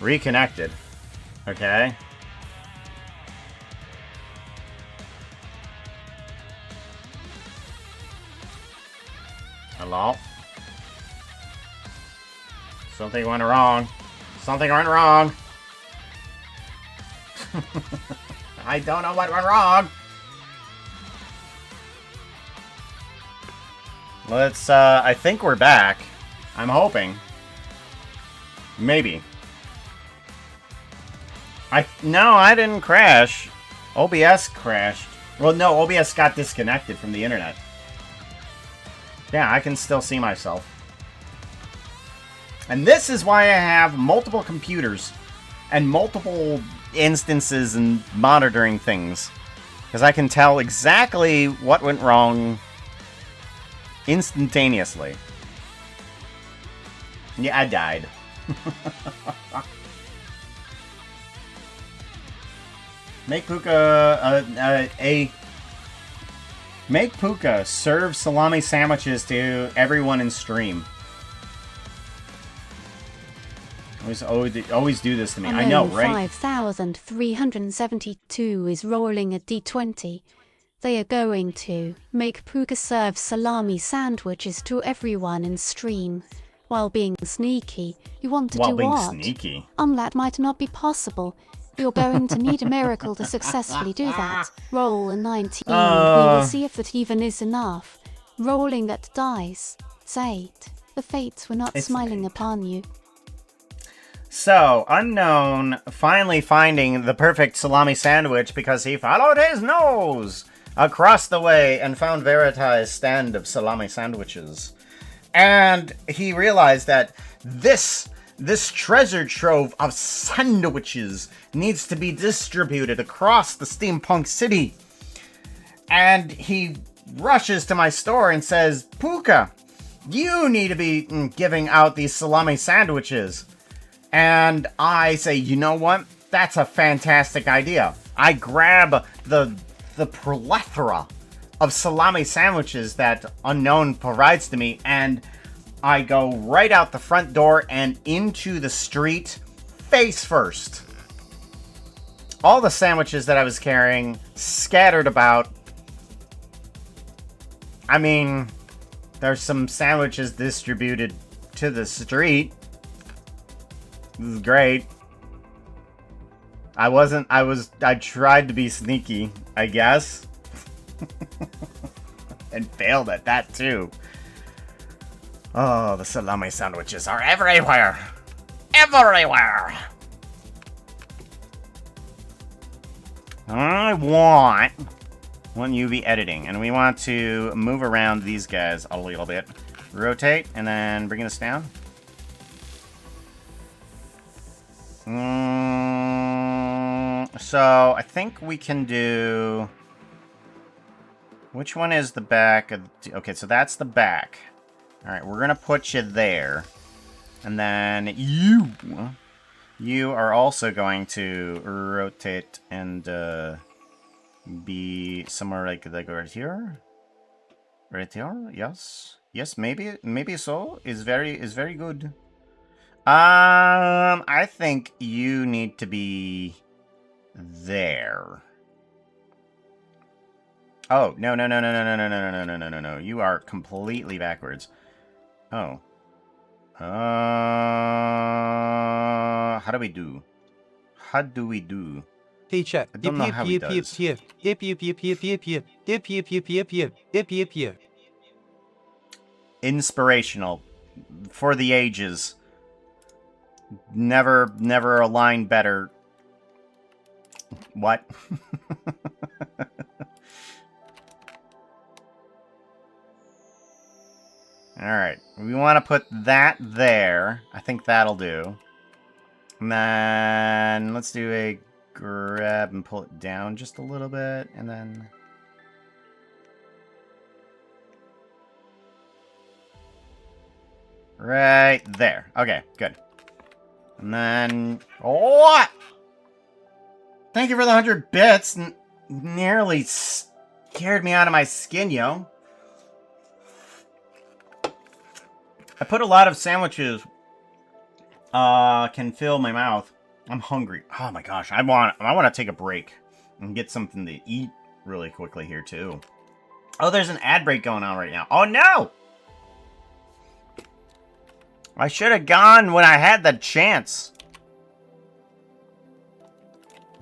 Reconnected. Okay. Hello? Something went wrong. Something went wrong. I don't know what went wrong. Let's, I think we're back. I'm hoping. Maybe. No, I didn't crash. OBS crashed. Well, no, OBS got disconnected from the internet. Yeah, I can still see myself. And this is why I have multiple computers and multiple instances and monitoring things. Because I can tell exactly what went wrong instantaneously. Yeah, I died. Make Puka Make Puka serve salami sandwiches to everyone in stream. Always do this to me. I know, right? 5372 is rolling a d20. They are going to make Puka serve salami sandwiches to everyone in stream. While being sneaky, you want to do what? Sneaky. That might not be possible. You're going to need a miracle to successfully do that. Roll a 19. We will see if that even is enough. Rolling that dice. Sate. The fates were not smiling upon you. So, Unknown finally finding the perfect salami sandwich because he followed his nose across the way and found Verita's stand of salami sandwiches. And he realized that this treasure trove of sandwiches needs to be distributed across the steampunk city. And he rushes to my store and says, Puka, you need to be giving out these salami sandwiches. And I say, you know what? That's a fantastic idea. I grab the plethora of salami sandwiches that Unknown provides to me, and I go right out the front door and into the street, face first. All the sandwiches that I was carrying scattered about. I mean, there's some sandwiches distributed to the street. This is great. I tried to be sneaky, I guess. And failed at that, too. Oh, the salami sandwiches are everywhere! Everywhere! I want UV editing, and we want to move around these guys a little bit. Rotate, and then bring this down. So, I think we can do... Which one is the back of the... Okay, so that's the back. Alright, we're gonna put you there. And then you are also going to rotate and be somewhere like right here. Right here? Yes. Yes, maybe so. Is very good. I think you need to be there. Oh, no. You are completely backwards. Oh. How do we do? Teacher. I don't know how he does. Inspirational. For the ages. Never a line better. What? Alright, we want to put that there. I think that'll do. And then let's do a grab and pull it down just a little bit, and then... Right there. Okay, good. And then... What? Thank you for the 100 bits. Nearly scared me out of my skin, yo. I put a lot of sandwiches can fill my mouth. I'm hungry. Oh my gosh, I want to take a break and get something to eat really quickly here too. Oh, there's an ad break going on right now. Oh no! I should have gone when I had the chance.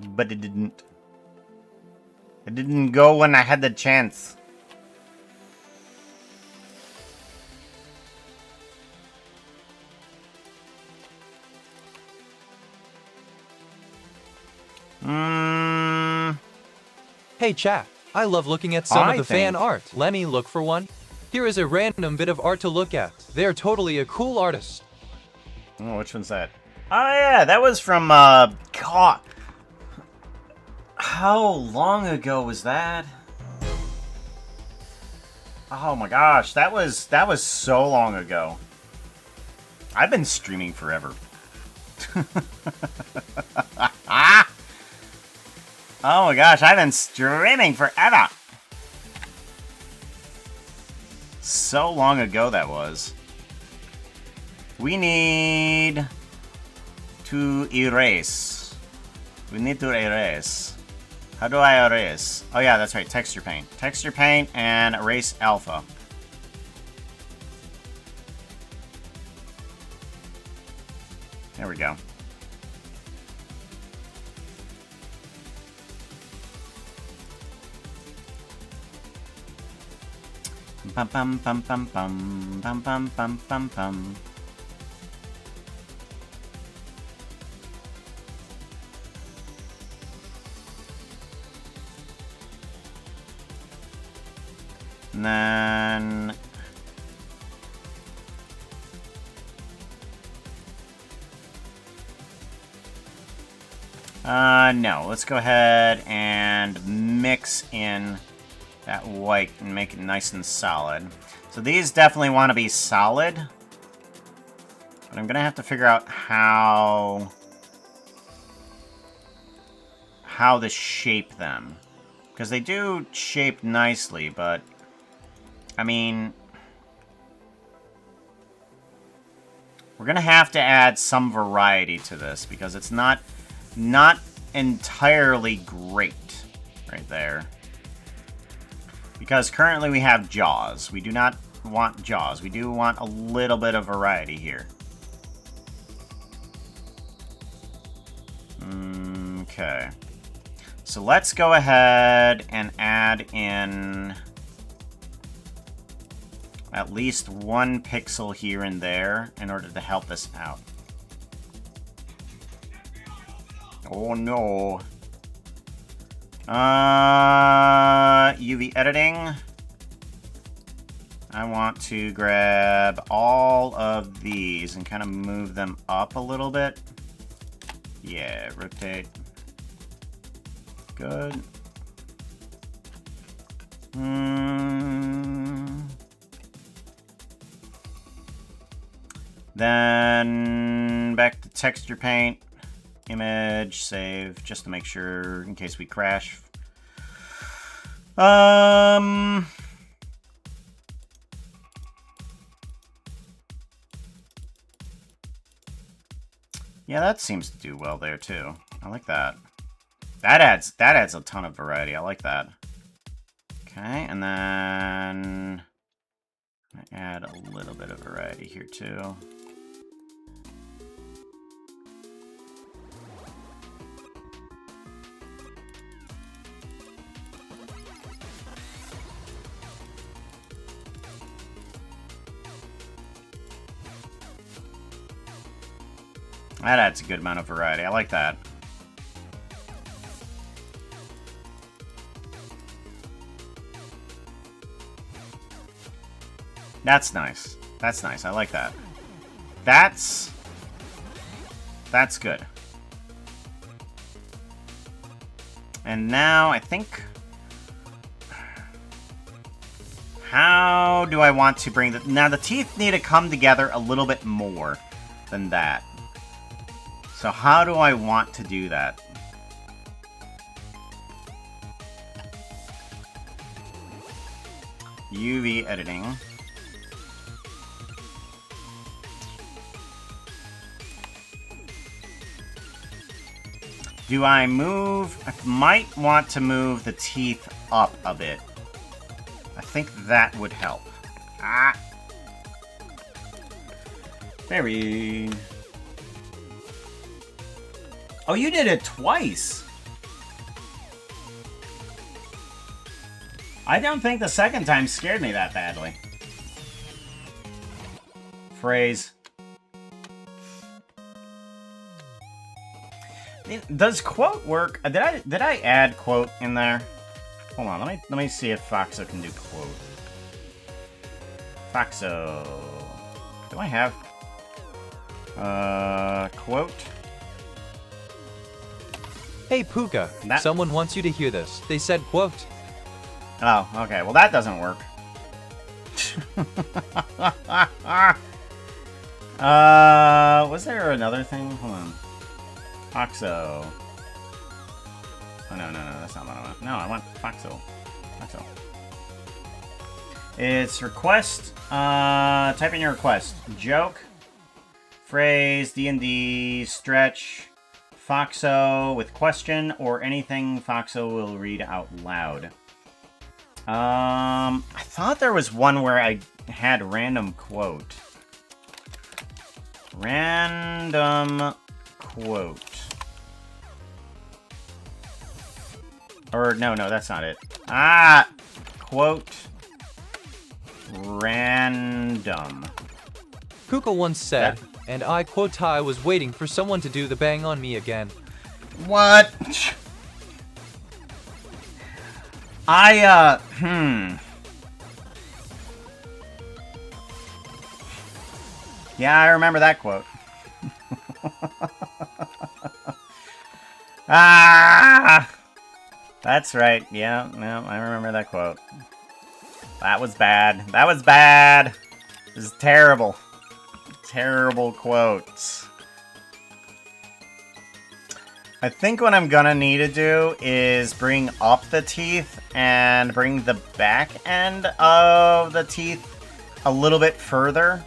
But it didn't. It didn't go when I had the chance. Hey chat, I love looking at some of the fan art. Let me look for one. Here is a random bit of art to look at. They're totally a cool artist. Oh, which one's that? Oh yeah, that was from, God. How long ago was that? Oh my gosh, that was so long ago. I've been streaming forever. Oh my gosh, I've been streaming forever. So long ago that was. We need to erase. We need to erase. How do I erase? Oh yeah, that's right, texture paint. Texture paint and erase alpha. There we go. Bum bum bum bum bum bum bum bum bum bum. And then no, let's go ahead and mix in that white and make it nice and solid. So these definitely want to be solid, but I'm gonna have to figure out how to shape them, because they do shape nicely, but I mean, we're gonna have to add some variety to this because it's not entirely great right there. Because currently we have jaws. We do not want jaws. We do want a little bit of variety here. Okay. So let's go ahead and add in at least one pixel here and there in order to help this out. Oh no. UV editing. I want to grab all of these and kind of move them up a little bit. Yeah, rotate. Good. Then back to texture paint. Image, save, just to make sure in case we crash. Yeah, that seems to do well there too. I like that. That adds a ton of variety. I like that. Okay, and then I add a little bit of variety here too. That adds a good amount of variety. I like that. That's nice. That's nice. I like that. That's good. And now I think, how do I want to bring the, now the teeth need to come together a little bit more than that. So how do I want to do that? UV editing. Do I move? I might want to move the teeth up a bit. I think that would help. Ah! Very... Oh, you did it twice! I don't think the second time scared me that badly. Phrase. Does quote work? Did I add quote in there? Hold on, let me see if Foxo can do quote. Foxo. Do I have quote? Hey Puka, someone wants you to hear this. They said quote. Oh, okay. Well, that doesn't work. Was there another thing? Hold on. Foxo. Oh, no, that's not what I want. No, I want Foxo. Foxo. It's request. Type in your request. Joke. Phrase, D&D, stretch, Foxo with question, or anything Foxo will read out loud. I thought there was one where I had random quote. Random quote. Or, no, that's not it. Ah! Quote. Random. Puka once said, and I quote, I was waiting for someone to do the bang on me again. What? Yeah, I remember that quote. Ah! That's right. Yeah, I remember that quote. That was bad. That was bad. This is terrible. Terrible quotes. I think what I'm gonna need to do is bring up the teeth and bring the back end of the teeth a little bit further.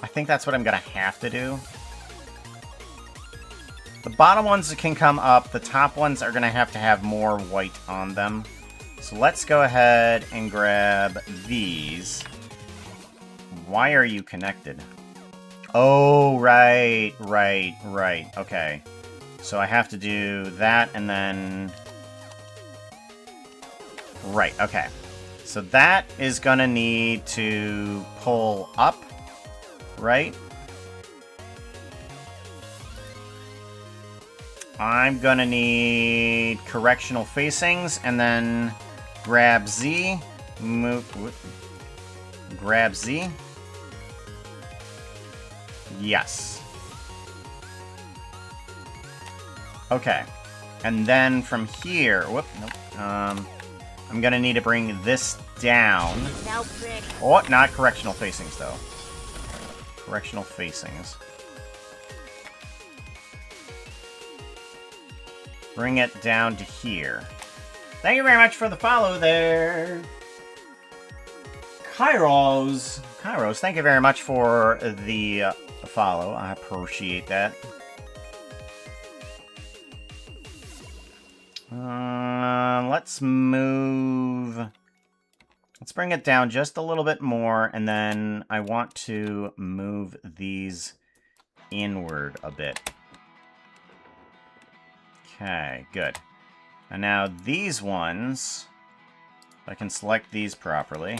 I think that's what I'm gonna have to do. The bottom ones can come up. The top ones are gonna have to have more white on them. So let's go ahead and grab these. Why are you connected? Oh, right. Okay. So I have to do that and then... Right, okay. So that is gonna need to pull up, right? I'm gonna need correctional facings and then grab Z, grab Z. Yes. Okay. And then from here, whoop, nope. I'm gonna need to bring this down. Oh, not correctional facings though. Correctional facings. Bring it down to here. Thank you very much for the follow there. Kairos, thank you very much for the follow. I appreciate that. Let's move... Let's bring it down just a little bit more, and then I want to move these inward a bit. Okay, good. And now these ones, if I can select these properly,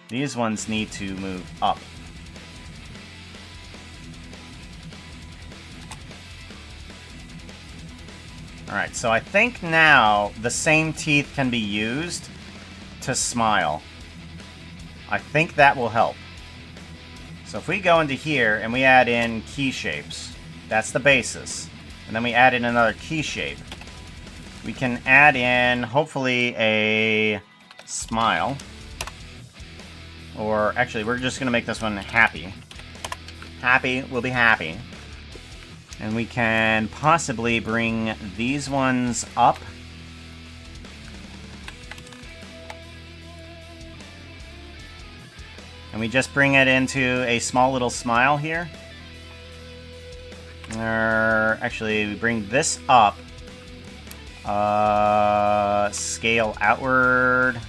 these ones need to move up. Alright, so I think now the same teeth can be used to smile. I think that will help. So if we go into here and we add in key shapes, that's the basis. And then we add in another key shape. We can add in, hopefully, a smile. Or, actually, we're just going to make this one happy. Happy will be happy. And we can possibly bring these ones up. And we just bring it into a small little smile here. Actually, we bring this up. Scale outward.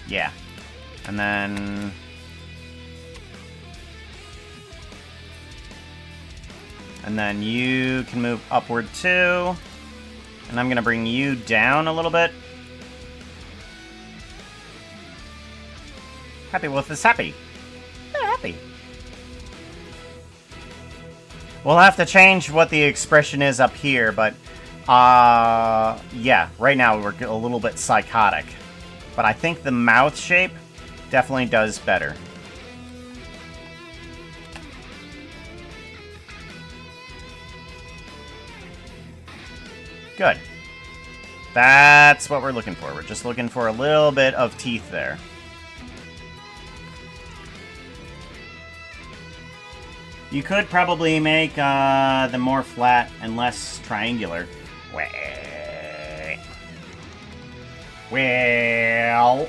Yeah. And then... And then you can move upward too. And I'm going to bring you down a little bit. Happy with this happy. They're happy. We'll have to change what the expression is up here, but yeah, right now we're a little bit psychotic. But I think the mouth shape definitely does better. Good. That's what we're looking for. We're just looking for a little bit of teeth there. You could probably make them more flat and less triangular. Well.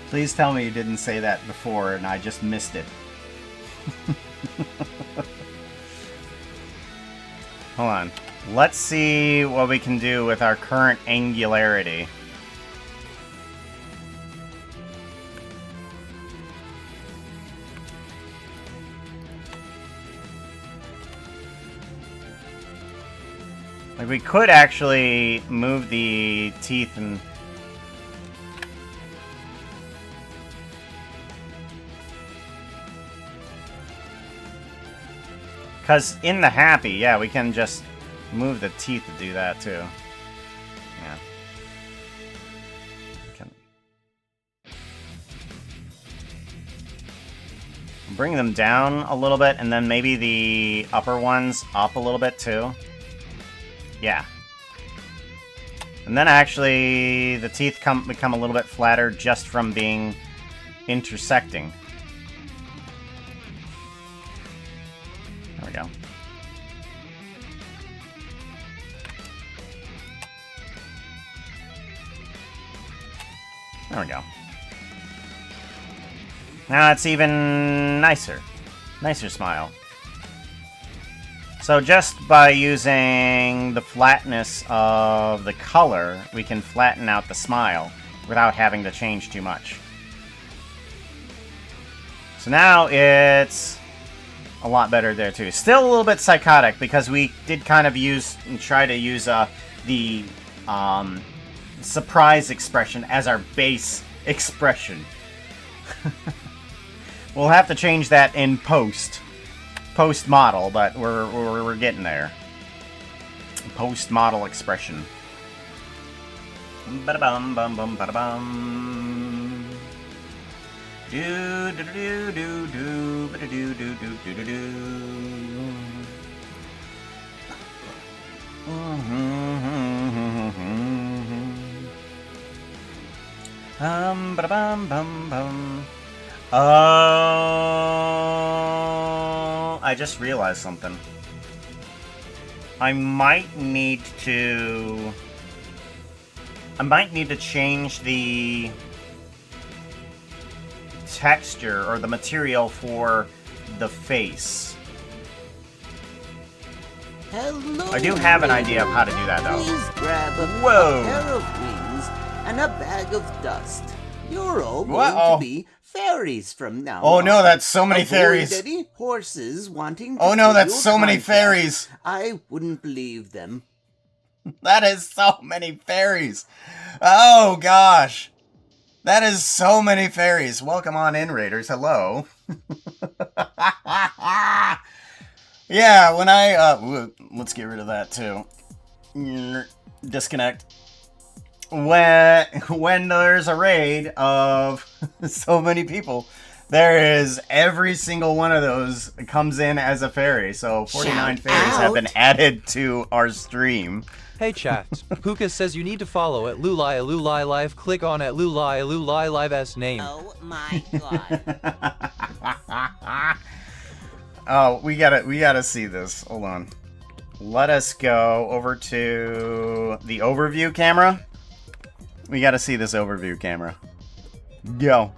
Please tell me you didn't say that before and I just missed it. Hold on. Let's see what we can do with our current angularity. Like, we could actually move the teeth and... Because in the happy, yeah, we can just move the teeth to do that, too. Yeah. Bring them down a little bit, and then maybe the upper ones up a little bit, too. Yeah. And then actually, the teeth become a little bit flatter just from being intersecting. There we go. There we go. Now it's even nicer. Nicer smile. So just by using the flatness of the color, we can flatten out the smile without having to change too much. So now it's a lot better there too. Still a little bit psychotic because we did kind of try to use the surprise expression as our base expression. We'll have to change that in post model, but we're getting there. Post model expression. Ba-da-bum bum bum ba-da-bum. Do do do do do ba do do do do do do. Ba-da-bum bum bum. Oh, I just realized something. I might need to change the texture or the material for the face. Hello. I do have an idea of how to do that, though. Please grab a Whoa. pair of wings and a bag of dust. You're all going Uh-oh. to be fairies from now Oh on. no, that's so many Avoid fairies. any horses wanting to Oh no, steal that's your so many contract. fairies. I wouldn't believe them. That is so many fairies. Oh gosh. That is so many fairies. Welcome on in, Raiders. Hello. Yeah, when let's get rid of that too. Disconnect. When there's a raid of so many people, there is every single one of those comes in as a fairy. So 49 Shout fairies have been out. added to our stream. Hey chat, Puka says you need to follow at Lulai Live. Click on at Lulai Live's name. Oh my god. Oh, we gotta see this. Hold on. let us go over to the overview camera. We got to see this overview camera. Go.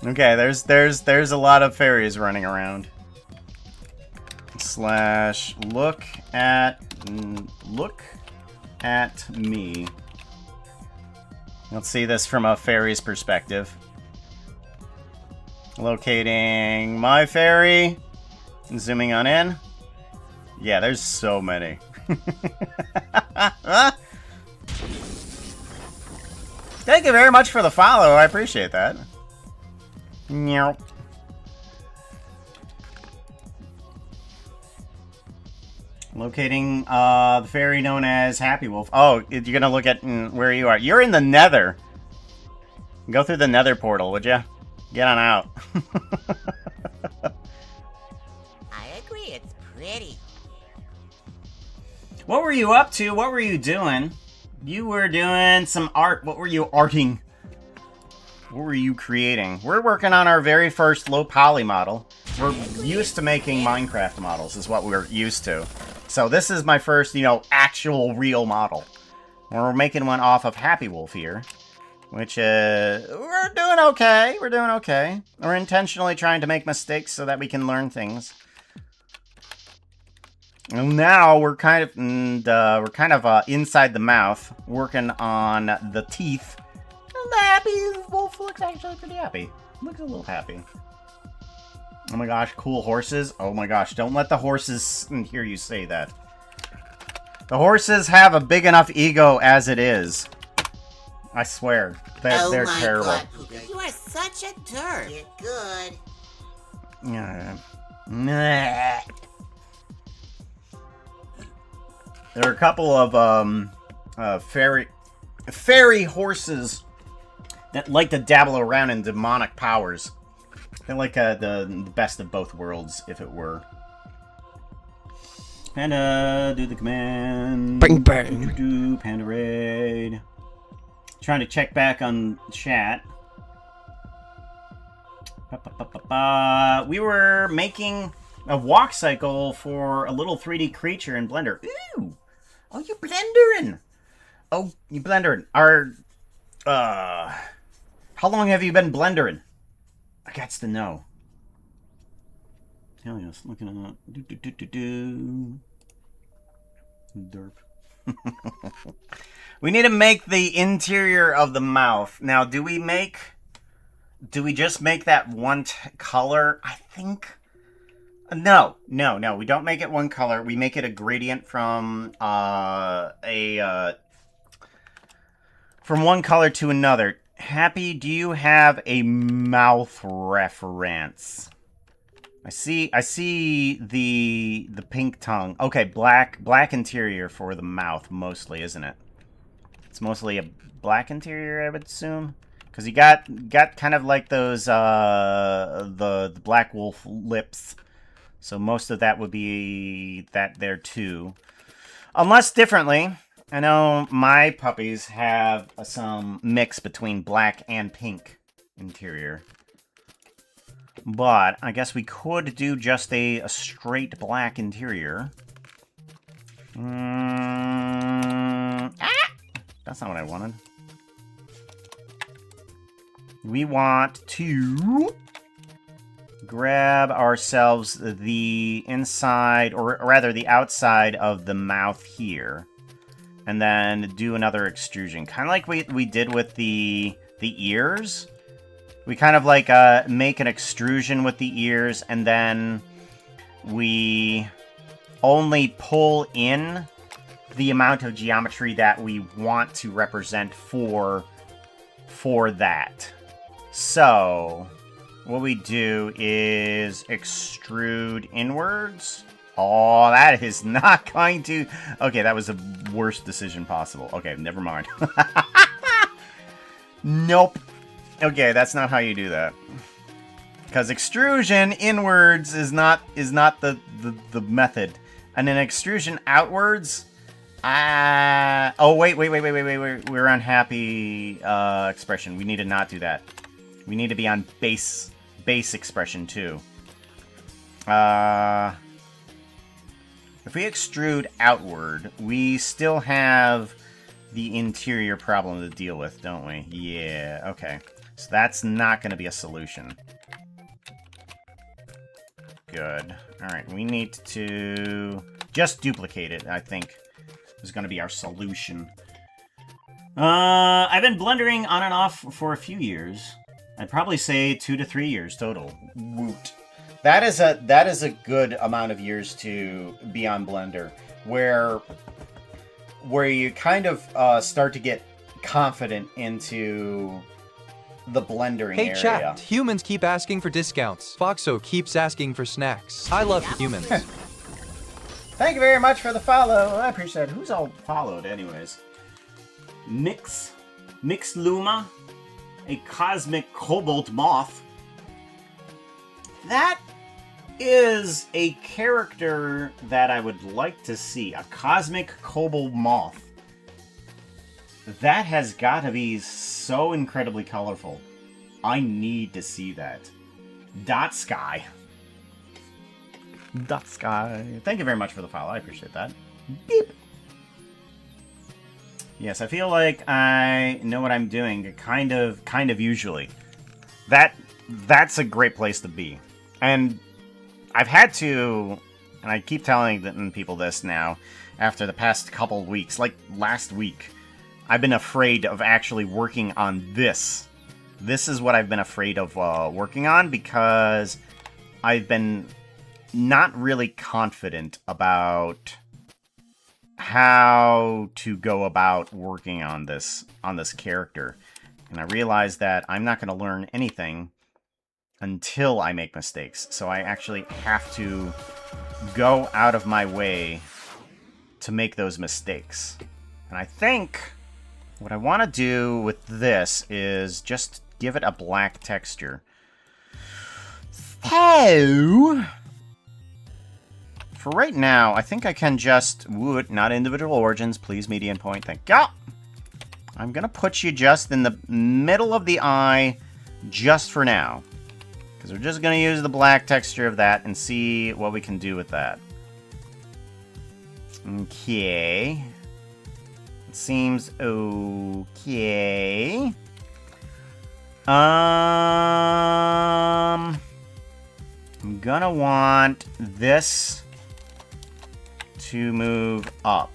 Okay, there's a lot of fairies running around. Slash look at me. Let's see this from a fairy's perspective. Locating my fairy. Zooming on in. Yeah, there's so many. Thank you very much for the follow. I appreciate that. Meow. Locating the fairy known as Happy Wolf. Oh, you're gonna look at where you are. You're in the Nether. Go through the Nether portal, would you? Get on out. I agree, it's pretty. What were you up to? What were you doing? You were doing some art. What were you arting? What were you creating? We're working on our very first low poly model. We're used to making Minecraft models, is what we're used to. So this is my first, actual real model. We're making one off of Happy Wolf here. Which, we're doing okay. We're doing okay. We're intentionally trying to make mistakes so that we can learn things. And now we're kind of, inside the mouth, working on the teeth. And the Happy Wolf looks actually pretty happy. Looks a little happy. Oh my gosh, cool horses. Oh my gosh, don't let the horses hear you say that. The horses have a big enough ego as it is. I swear. They're terrible. God, you are such a derp. Get good. Yeah. Nah. There are a couple of fairy horses that like to dabble around in demonic powers. They're like the best of both worlds, if it were. Panda, do the command. Bang bang. Do Panda raid. Trying to check back on chat. We were making a walk cycle for a little 3D creature in Blender. Ooh! Oh, you Blenderin'! Oh, you Blenderin'. How long have you been Blenderin'? I gots to know. Hell yes, looking at that. Derp. We need to make the interior of the mouth. Now, do we just make that one color? I think... No, we don't make it one color. We make it a gradient from from one color to another. Happy, do you have a mouth reference? I see the pink tongue. Okay, black interior for the mouth mostly, isn't it? It's mostly a black interior, I would assume, because you got kind of like those the black wolf lips. So most of that would be that there too. Unless differently. I know my puppies have some mix between black and pink interior. But I guess we could do just a straight black interior. That's not what I wanted. We want to grab ourselves the inside, or rather the outside of the mouth here. And then do another extrusion. Kind of like we did with the ears. We kind of like make an extrusion with the ears, and then we only pull in the amount of geometry that we want to represent for that. So what we do is extrude inwards. Oh, that is not going to... Okay, that was the worst decision possible. Okay, never mind. Nope. Okay, that's not how you do that. Because extrusion inwards is not the method. And an extrusion outwards... Oh, wait. We're on happy expression. We need to not do that. We need to be on base expression, too. If we extrude outward, we still have the interior problem to deal with, don't we? Yeah, okay. So that's not going to be a solution. Good. Alright, we need to just duplicate it, I think, is going to be our solution. I've been blendering on and off for a few years. I'd probably say 2 to 3 years total. Woot. That is a good amount of years to be on Blender, where you kind of start to get confident into the blendering area. Hey chat, humans keep asking for discounts. Foxo keeps asking for snacks. I love humans. Thank you very much for the follow. I appreciate it. Who's all followed anyways? Mix Luma, a cosmic cobalt moth. That is a character that I would like to see. A cosmic cobalt moth. That has got to be so incredibly colorful. I need to see that. Dot Sky. Dot Sky. Thank you very much for the follow. I appreciate that. Beep. Yes, I feel like I know what I'm doing. Kind of usually. That's a great place to be. And I've had to, and I keep telling people this now, after the past couple weeks, like last week, I've been afraid of actually working on this. This is what I've been afraid of working on, because I've been not really confident about how to go about working on this character. And I realized that I'm not going to learn anything until I make mistakes. So I actually have to go out of my way to make those mistakes. And I think what I want to do with this is just give it a black texture. So, for right now, I think I can just... Wood, not individual origins. Please, median point. Thank you. I'm going to put you just in the middle of the eye just for now. Because we're just going to use the black texture of that and see what we can do with that. Okay. It seems okay. I'm gonna want this to move up.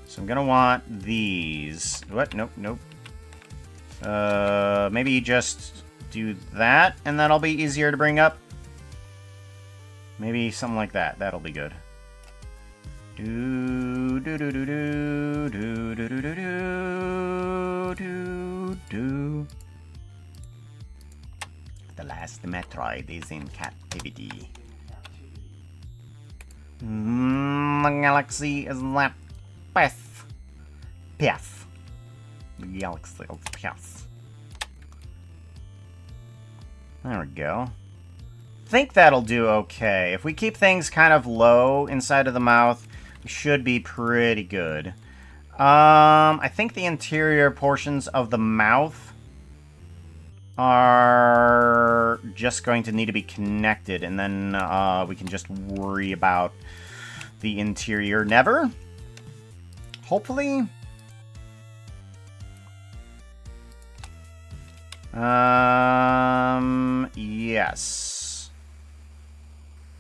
So I'm gonna want these. What? Nope, nope. Maybe just do that, and that'll be easier to bring up. Maybe something like that. That'll be good. Do do do do do do do do do do do. The last Metroid is in captivity. The galaxy is that path. Path. The galaxy of path. There we go. Think that'll do okay. If we keep things kind of low inside of the mouth, we should be pretty good. I think the interior portions of the mouth are just going to need to be connected, and then we can just worry about the interior never. Hopefully. Yes.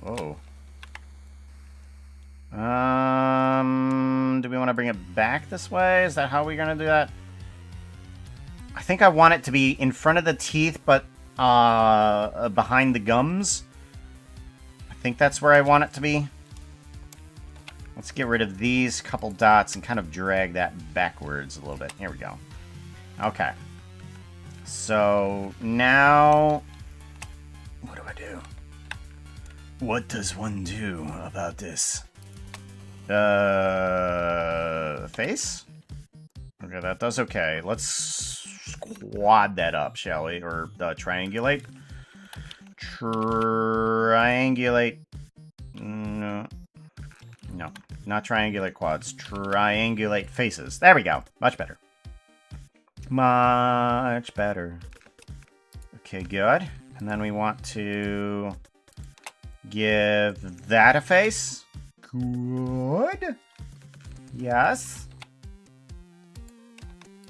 Oh. Do we want to bring it back this way? Is that how we're gonna do that? I think I want it to be in front of the teeth, but behind the gums. I think that's where I want it to be. Let's get rid of these couple dots and kind of drag that backwards a little bit. Here we go. Okay. So now, what do I do? What does one do about this? Face? Okay, that does okay. Let's squad that up, shall we? Or triangulate? Triangulate. No. No, not triangulate quads. Triangulate faces. There we go. Much better. Much better. Okay, good. And then we want to give that a face. Good. Yes.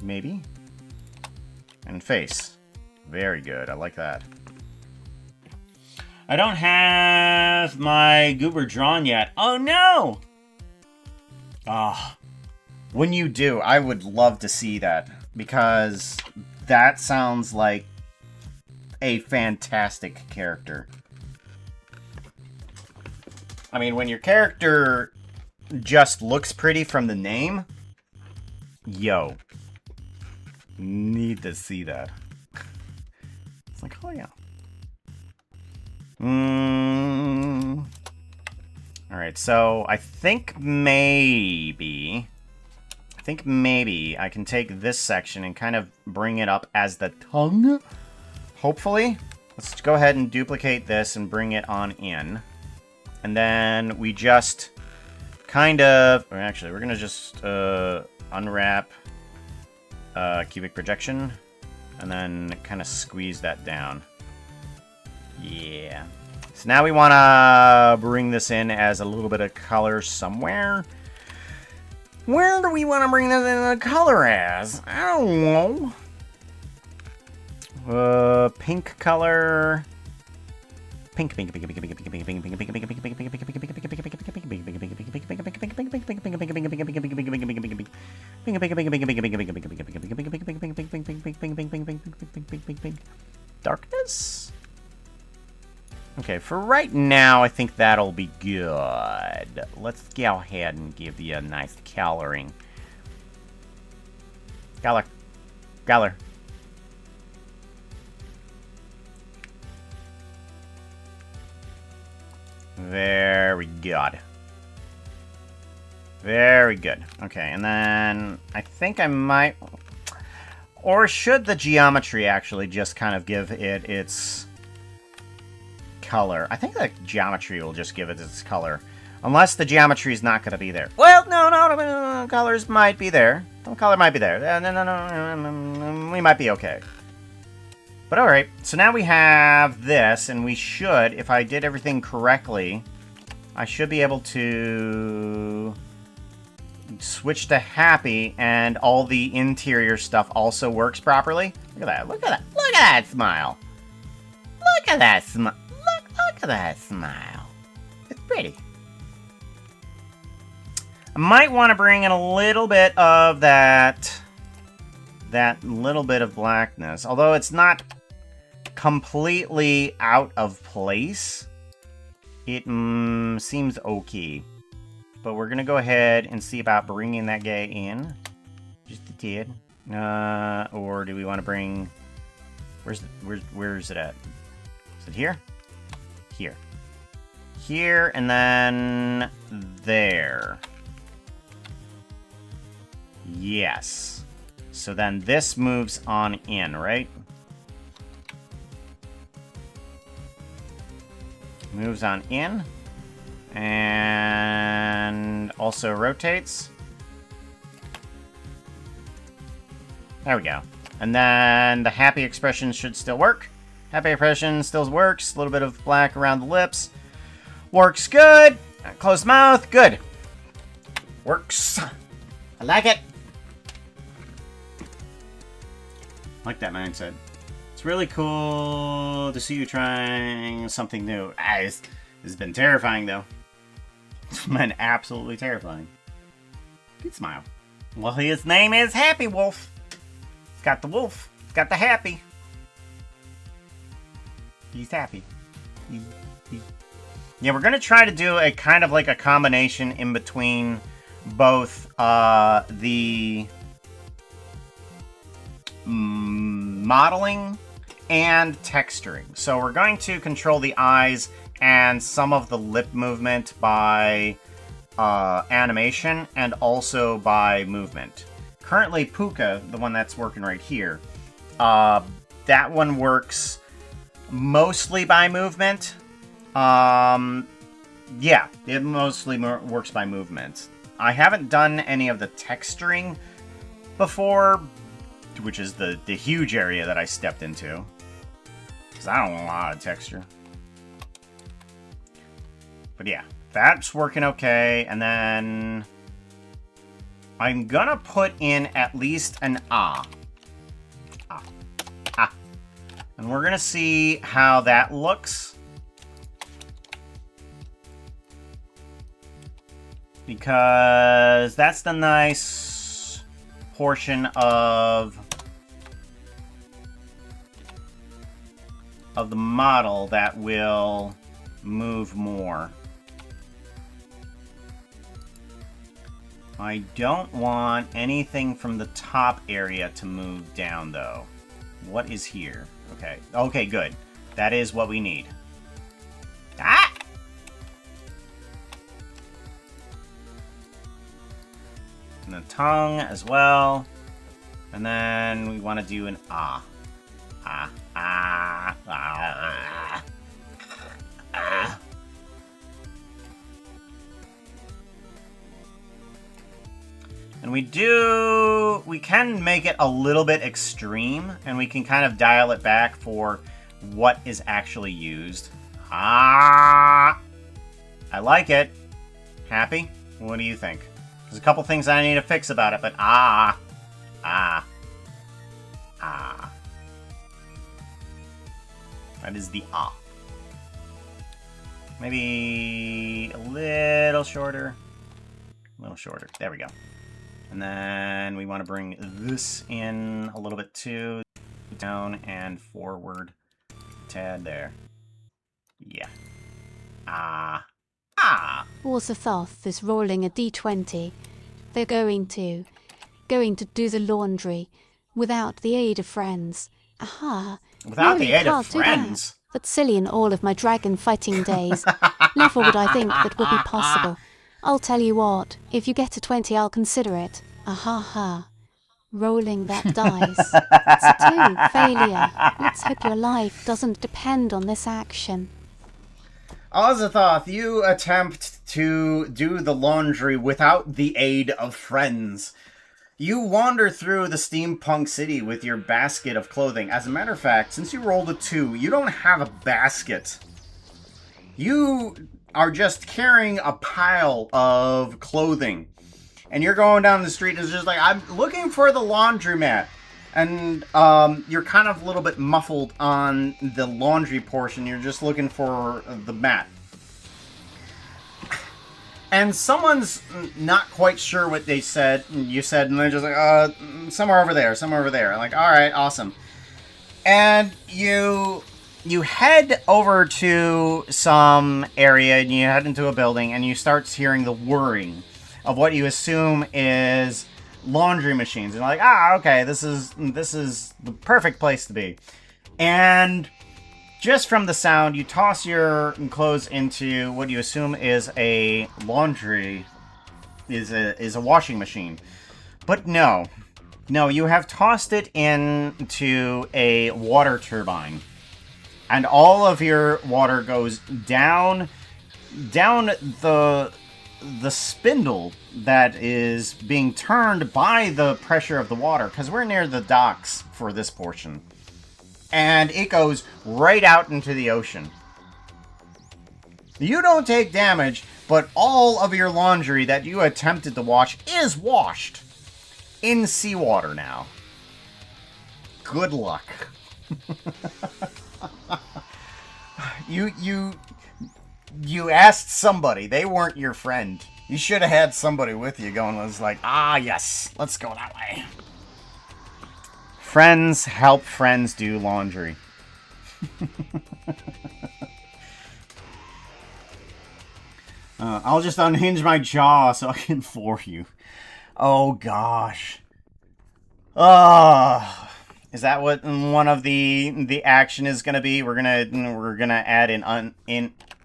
Maybe. And face. Very good. I like that. I don't have my goober drawn yet. Oh, no! Ah. When you do, I would love to see that. Because that sounds like a fantastic character. I mean, when your character just looks pretty from the name, yo, need to see that. It's like, oh yeah. Alright, so I think maybe I can take this section and kind of bring it up as the tongue. Hopefully. Let's go ahead and duplicate this and bring it on in. And then we just kind of... Or actually, we're going to just unwrap cubic projection. And then kind of squeeze that down. Yeah. So now we want to bring this in as a little bit of color somewhere. Where do we want to bring this in the color as? I don't know. Pink color. Pink. Darkness? Okay, for right now, I think that'll be good. Let's go ahead and give you a nice coloring. Color. Very good. Very good. Okay, and then I think I might... Or should the geometry actually just kind of give it its color? I think the geometry will just give it its color. Unless the geometry is not going to be there. Well, no, colors might be there. The color might be there. No, we might be okay. But alright, so now we have this, and we should, if I did everything correctly, I should be able to switch to happy, and all the interior stuff also works properly. Look at that, look at that, look at that smile. Look at that smile. Look at that smile. It's pretty. I might want to bring in a little bit of that little bit of blackness, although it's not completely out of place. It seems okay. But we're going to go ahead and see about bringing that guy in. Just a tad. Or do we want to bring... Where's it at? Is it here? Here. Here, and then... there. Yes. So then this moves on in, right? Moves on in. And also rotates. There we go. And then the happy expression should still work. Happy expression still works. A little bit of black around the lips. Works good. Closed mouth. Good. Works. I like it. Like that mindset. It's really cool to see you trying something new. This has been terrifying, though. It's been absolutely terrifying. Good smile. Well, his name is Happy Wolf. It's got the wolf. It's got the happy. He's happy. Yeah, we're going to try to do a kind of like a combination in between both the modeling and texturing. So we're going to control the eyes and some of the lip movement by animation and also by movement. Currently, Puka, the one that's working right here, that one works mostly by movement. Yeah, it mostly works by movement. I haven't done any of the texturing before, which is the huge area that I stepped into. Because I don't want a lot of texture. But yeah, That's working okay. And then I'm gonna put in at least an ah. Ah. Ah. And we're gonna see how that looks. Because that's the nice portion of the model that will move more. I don't want anything from the top area to move down, though. What is here? Okay. Okay, good. That is what we need. Ah! And the tongue as well. And then we want to do an ah. Ah, ah, ah, ah. And we can make it a little bit extreme, and we can kind of dial it back for what is actually used. Ah! I like it. Happy? What do you think? There's a couple things I need to fix about it, but ah. That is the ah. Maybe a little shorter. A little shorter. There we go. And then we want to bring this in a little bit too. Down and forward. Tad there. Yeah. Ah. Ah. Warsathoth is rolling a d20. They're going to do the laundry without the aid of friends. Aha. Without No, the you aid of can't do friends? that. That's silly in all of my dragon fighting days. Never would I think that would be possible. I'll tell you what, if you get a 20, I'll consider it. Aha ha. Rolling that dice. It's a 2. Failure. Let's hope your life doesn't depend on this action. Azathoth, you attempt to do the laundry without the aid of friends. You wander through the steampunk city with your basket of clothing. As a matter of fact, since you rolled a 2, you don't have a basket. You are just carrying a pile of clothing. And you're going down the street and it's just like, I'm looking for the laundromat. And you're kind of a little bit muffled on the laundry portion. You're just looking for the mat. And someone's not quite sure what they said. You said, and they're just like, somewhere over there, somewhere over there. I'm like, all right, awesome. And you head over to some area, and you head into a building, and you start hearing the whirring of what you assume is laundry machines. And you're like, okay, this is the perfect place to be. And just from the sound, you toss your clothes into what you assume is a washing machine. But no, you have tossed it into a water turbine. And all of your water goes down the spindle that is being turned by the pressure of the water, because we're near the docks for this portion. And it goes right out into the ocean. You don't take damage, but all of your laundry that you attempted to wash is washed in seawater now. Good luck. You asked somebody. They weren't your friend. You should have had somebody with you going, was like, yes, let's go that way. Friends help friends do laundry. I'll just unhinge my jaw so I can floor you. Oh gosh. Is that what one of the action is gonna be? We're gonna add an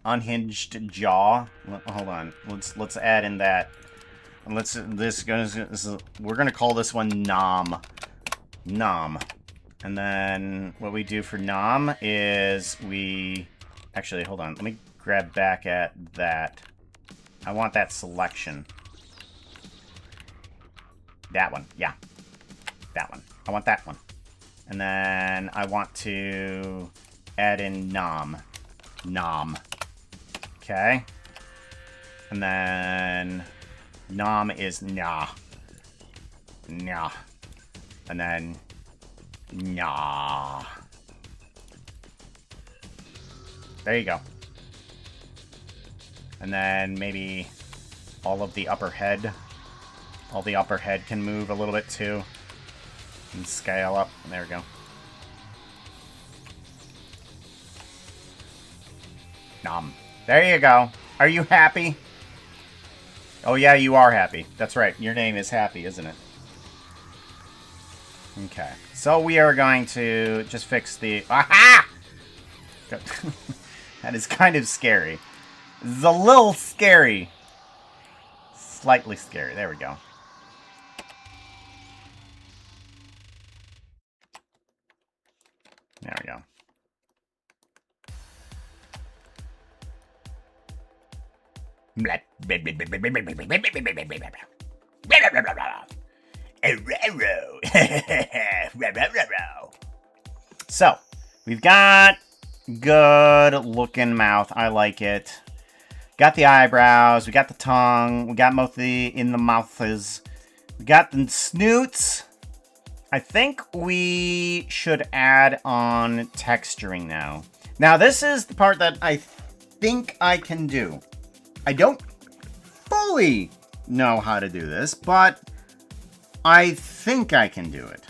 unhinged jaw. Hold on. Let's add in that. We're gonna call this one Nom. Nom. And then what we do for Nom is actually, hold on. Let me grab back at that. I want that selection. That one. Yeah. That one. I want that one. And then I want to add in Nom. Nom. Okay. And then nom is nya. Nya. And then nya. There you go. And then maybe all of the upper head. All the upper head can move a little bit too. And scale up. There we go. Nom. There you go. Are you happy? Oh yeah, you are happy. That's right. Your name is Happy, isn't it? Okay. So we are going to just fix the... Aha! That is kind of scary. It's a little scary. Slightly scary. There we go. There we go. So, we've got good looking mouth. I like it. Got the eyebrows. We got the tongue. We got both the in the mouths. We got the snoots. I think we should add on texturing now. Now, this is the part that I think I can do. I don't fully know how to do this, but I think I can do it.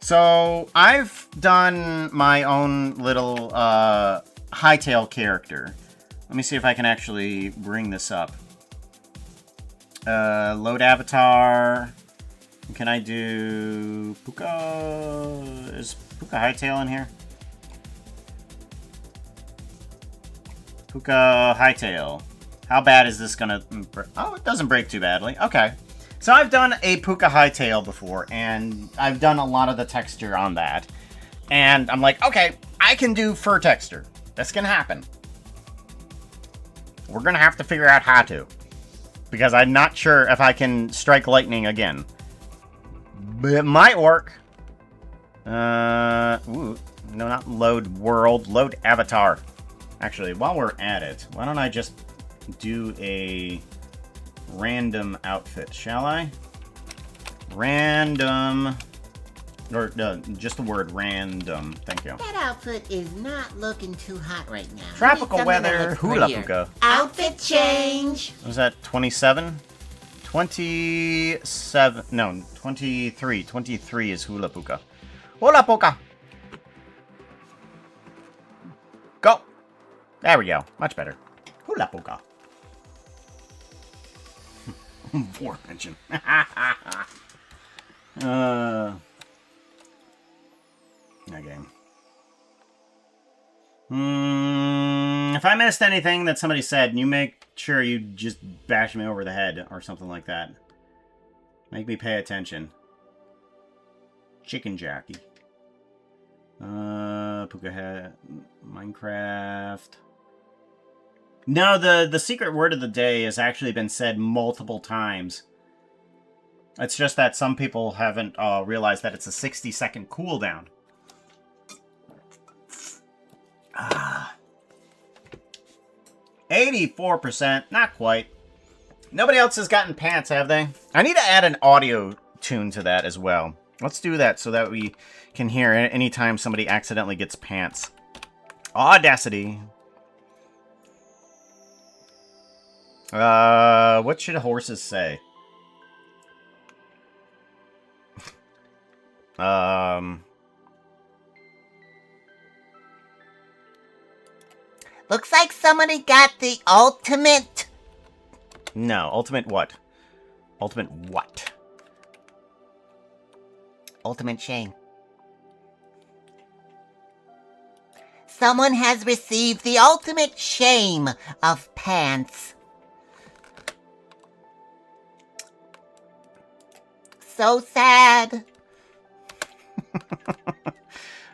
So, I've done my own little hightail character. Let me see if I can actually bring this up. Load avatar. Can I do Puka? Is Puka Hightail in here? Puka Hightail. How bad is this gonna... Oh, it doesn't break too badly. Okay. So I've done a Puka Hightail before, and I've done a lot of the texture on that. And I'm like, okay, I can do fur texture. This can happen. We're gonna have to figure out how to. Because I'm not sure if I can strike lightning again. But it might work. Ooh, no, not load world, load avatar. Actually, while we're at it, why don't I just do a random outfit, shall I? Random, or just the word random. Thank you. That outfit is not looking too hot right now. Tropical Need something that weather, looks hula prettier. puka. Outfit change. Was that 27? 27, no, 23. 23 is hula puka. Hula puka! Go! There we go. Much better. Hula puka. War engine. Okay. If I missed anything that somebody said, you make sure you just bash me over the head or something like that. Make me pay attention. Chicken Jackie. Puka Head. Minecraft. No, the secret word of the day has actually been said multiple times. It's just that some people haven't realized that it's a 60-second cooldown. 84%, not quite. Nobody else has gotten pants, have they? I need to add an audio tune to that as well. Let's do that so that we can hear it anytime somebody accidentally gets pants. Audacity. What should horses say? Looks like somebody got the ultimate. No, ultimate what? Ultimate what? Ultimate shame. Someone has received the ultimate shame of pants. So sad.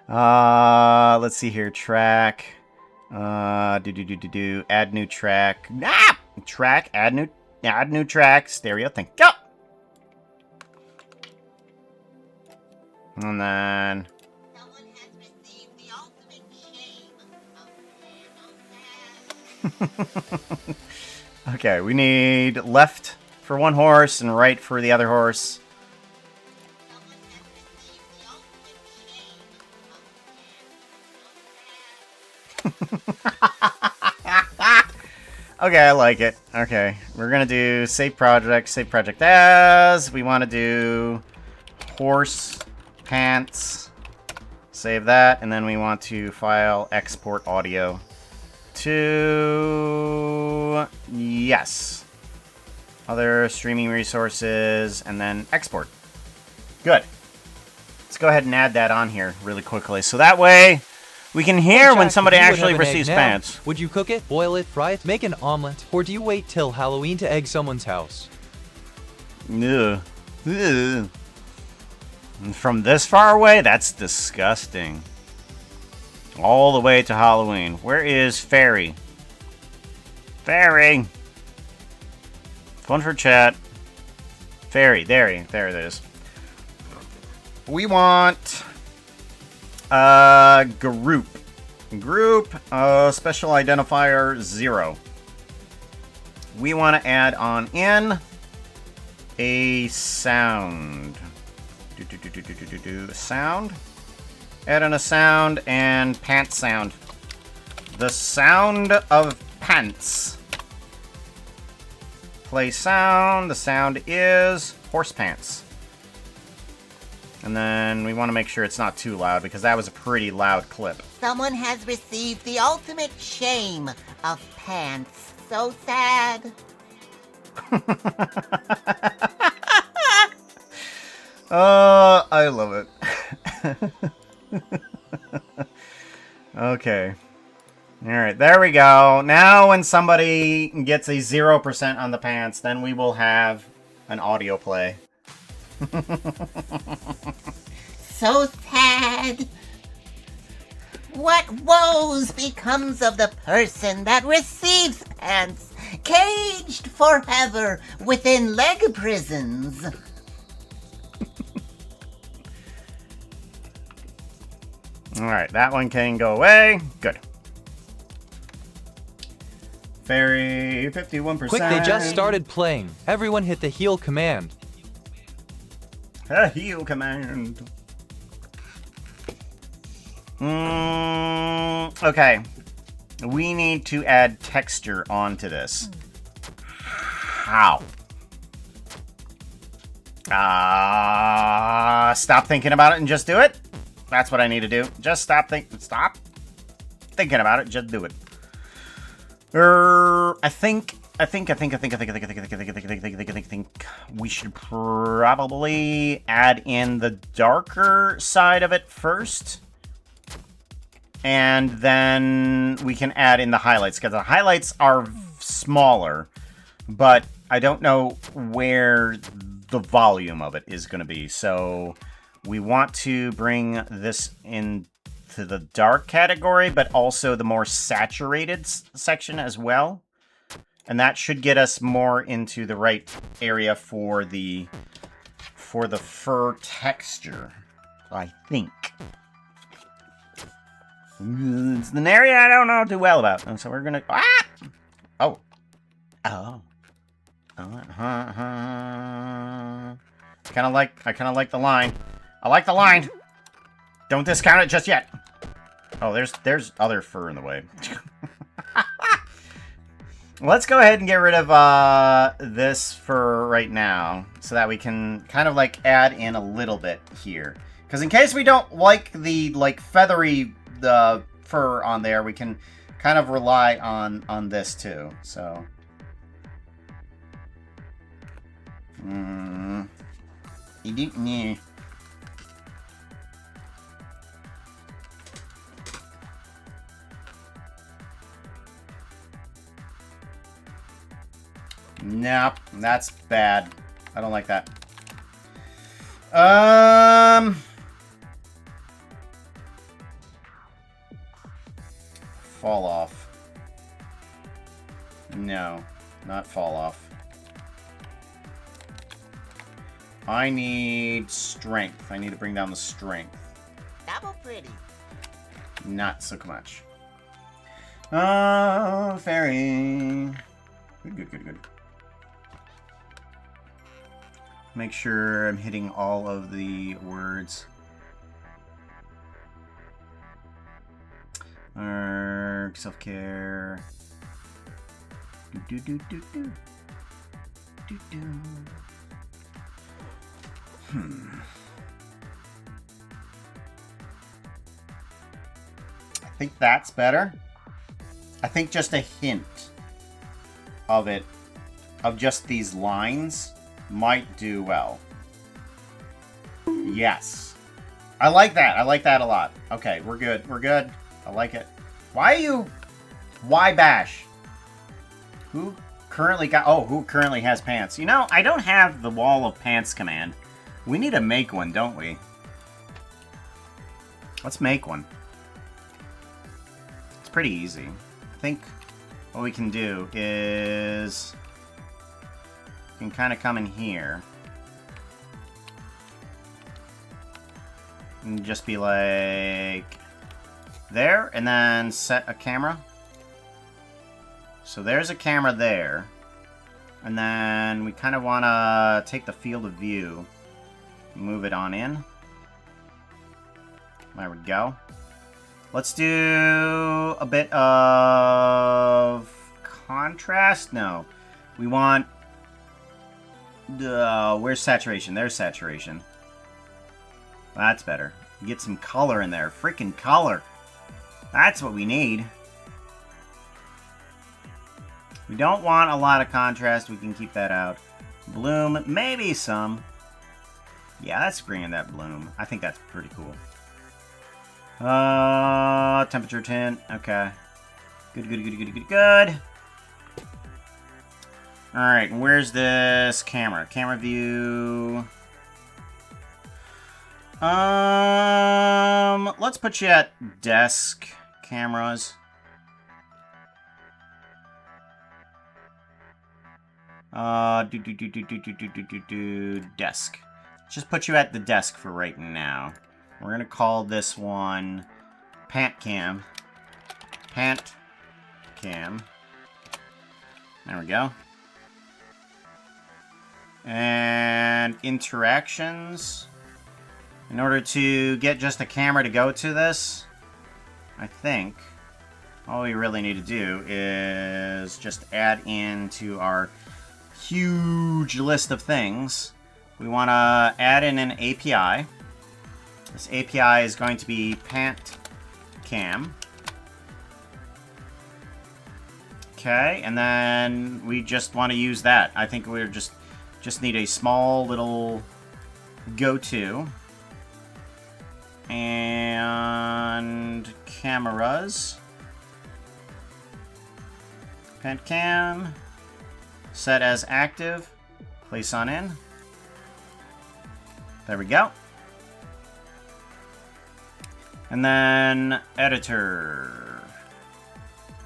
Let's see here. Track. Add new track. Ah! Track. Add new track. Stereo. Thank you. And then. Someone has received the ultimate shame of Okay, we need left for one horse and right for the other horse. Okay, I like it. Okay, we're gonna do save project as. We want to do horse pants. Save that, and then we want to file export audio to yes. Other streaming resources, and then export. Good. Let's go ahead and add that on here really quickly, so that way we can hear Jack, when somebody if you would actually have an egg receives now, pants. Would you cook it, boil it, fry it, make an omelet, or do you wait till Halloween to egg someone's house? Ugh. Ugh. And from this far away, that's disgusting. All the way to Halloween. Where is Fairy? Fairy! Phone for chat. Fairy, there it is. We want group. Special identifier 0. We want to add on in a sound. Sound. Add in a sound and pants sound. The sound of pants. Play sound. The sound is horse pants. And then we want to make sure it's not too loud because that was a pretty loud clip. Someone has received the ultimate shame of pants. So sad. I love it. Okay. Alright, there we go. Now when somebody gets a 0% on the pants, then we will have an audio play. So sad. What woes becomes of the person that receives pants, caged forever within leg prisons? Alright, that one can go away. Good. Fairy, 51%. Quick, they just started playing. Everyone hit the heal command. A heal command. Okay. We need to add texture onto this. How? Stop thinking about it and just do it. That's what I need to do. Just stop thinking about it. Just do it. I think we should probably add in the darker side of it first. And then we can add in the highlights, because the highlights are smaller, but I don't know where the volume of it is going to be. So we want to bring this into the dark category, but also the more saturated section as well. And that should get us more into the right area for the fur texture, I think. It's an area I don't know too well about, and so we're gonna. I kind of like the line. I like the line. Don't discount it just yet. Oh, there's other fur in the way. Let's go ahead and get rid of this fur right now, so that we can kind of like add in a little bit here. Because in case we don't like the feathery fur on there, we can kind of rely on this too. So, Nope, that's bad. I don't like that. Fall off. No, not fall off. I need strength. I need to bring down the strength. Double pretty. Not so much. Fairy. Good, good, good, good. Make sure I'm hitting all of the words. Self-care. Do, do, do, do, do. Do, do. I think that's better. I think just a hint of it, of just these lines, might do well. Yes. I like that. I like that a lot. Okay, we're good. We're good. I like it. Why are you... Why bash? Who currently got... Oh, who currently has pants? You know, I don't have the wall of pants command. We need to make one, don't we? Let's make one. It's pretty easy. I think what we can do is... We can kind of come in here. And just be like... There, and then set a camera. So there's a camera there. And then we kind of want to take the field of view. Move it on in. There we go. Let's do a bit of contrast. No. We want... where's saturation? There's saturation. That's better. Get some color in there. Freaking color. That's what we need. We don't want a lot of contrast. We can keep that out. Bloom, maybe some. Yeah, let's bring in that bloom. I think that's pretty cool. Temperature tint. Okay. Good, good, good, good, good, good. Alright, where's this camera? Camera view. Let's put you at desk cameras. Desk. Just put you at the desk for right now. We're gonna call this one Pant Cam. Pant Cam. There we go. And interactions. In order to get just a camera to go to this, I think all we really need to do is just add into our huge list of things. We want to add in an API. This API is going to be Pant Cam. Okay, and then we just want to use that. I think we're just need a small little go-to. And cameras. Pant Cam. Set as active. Place on in. There we go. And then editor.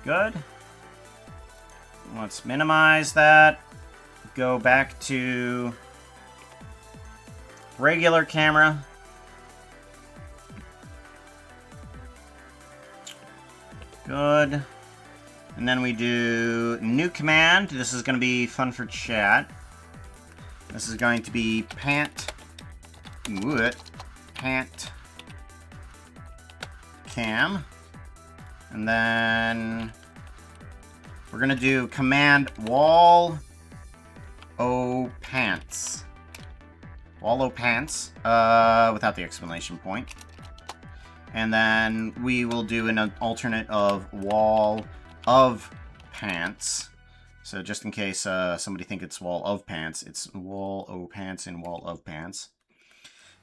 Good. Let's minimize that. Go back to regular camera. Good. And then we do new command. This is going to be fun for chat. This is going to be pant cam. And then we're going to do command wall o pants. Wall o pants without the exclamation point. And then we will do an alternate of wall of pants. So just in case somebody think it's wall of pants, it's wall o pants and wall of pants.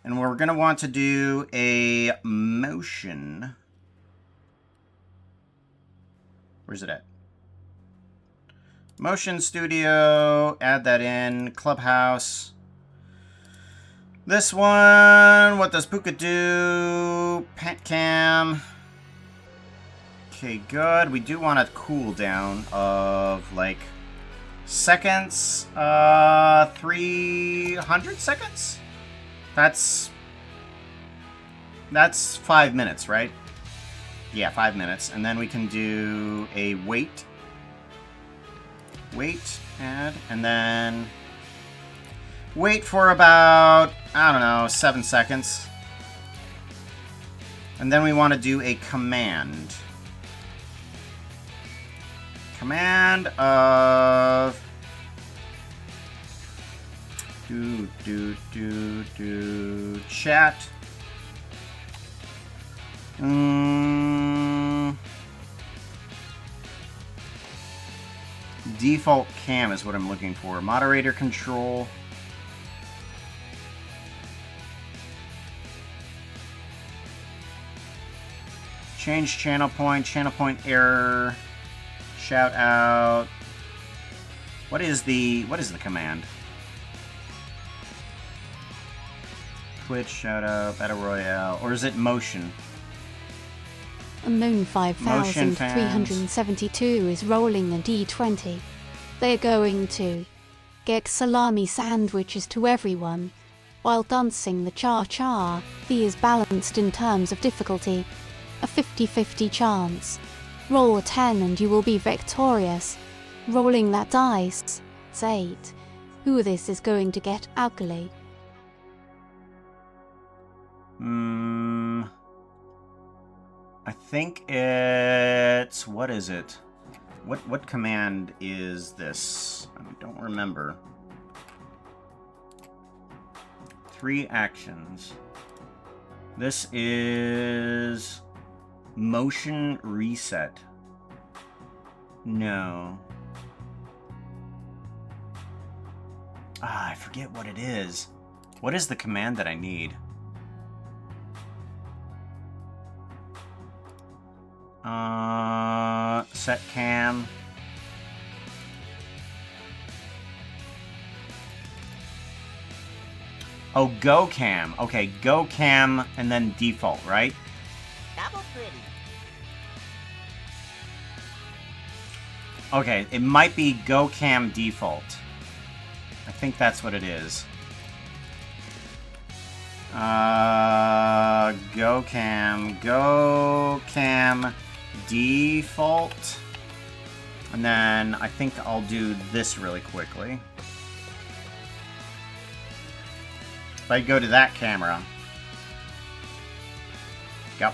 And we're going to want to do a motion. Where's it at? Motion Studio. Add that in. Clubhouse. This one, what does Puka do? Pant Cam. Okay, good. We do want a cooldown of like seconds. 300 seconds? That's 5 minutes, right? Yeah, 5 minutes. And then we can do a wait. Wait, add, and then wait for about, I don't know, 7 seconds. And then we want to do a command. Command of chat. Default cam is what I'm looking for. Moderator control. Change channel point error. Shout out. What is the command? Twitch shout out Battle Royale, or is it motion? Unknown 5372 is rolling a D20. They're going to get salami sandwiches to everyone while dancing the cha-cha. The is balanced in terms of difficulty. A 50-50 chance. Roll a 10 and you will be victorious. Rolling that dice. It's 8. Who this is going to get ugly? I think it's... what is it? What command is this? I don't remember. 3 actions. This is... motion reset. No. I forget what it is. What is the command that I need? Set cam. Oh, go cam. Okay, go cam and then default, right? Double pretty. Okay, it might be go cam default. I think that's what it is. Go cam default. And then I think I'll do this really quickly. If I go to that camera. Go.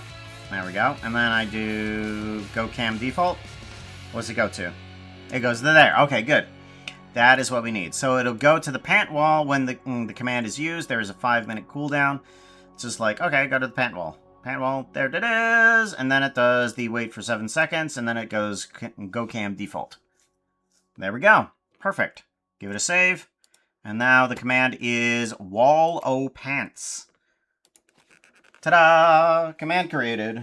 There we go. And then I do go cam default. What's it go to? It goes to there. Okay, good. That is what we need. So it'll go to the pant wall when the command is used. There is a 5-minute cooldown. It's just like, okay, go to the pant wall. Pant wall, there it is. And then it does the wait for 7 seconds. And then it goes go cam default. There we go. Perfect. Give it a save. And now the command is wall o pants. Ta-da! Command created.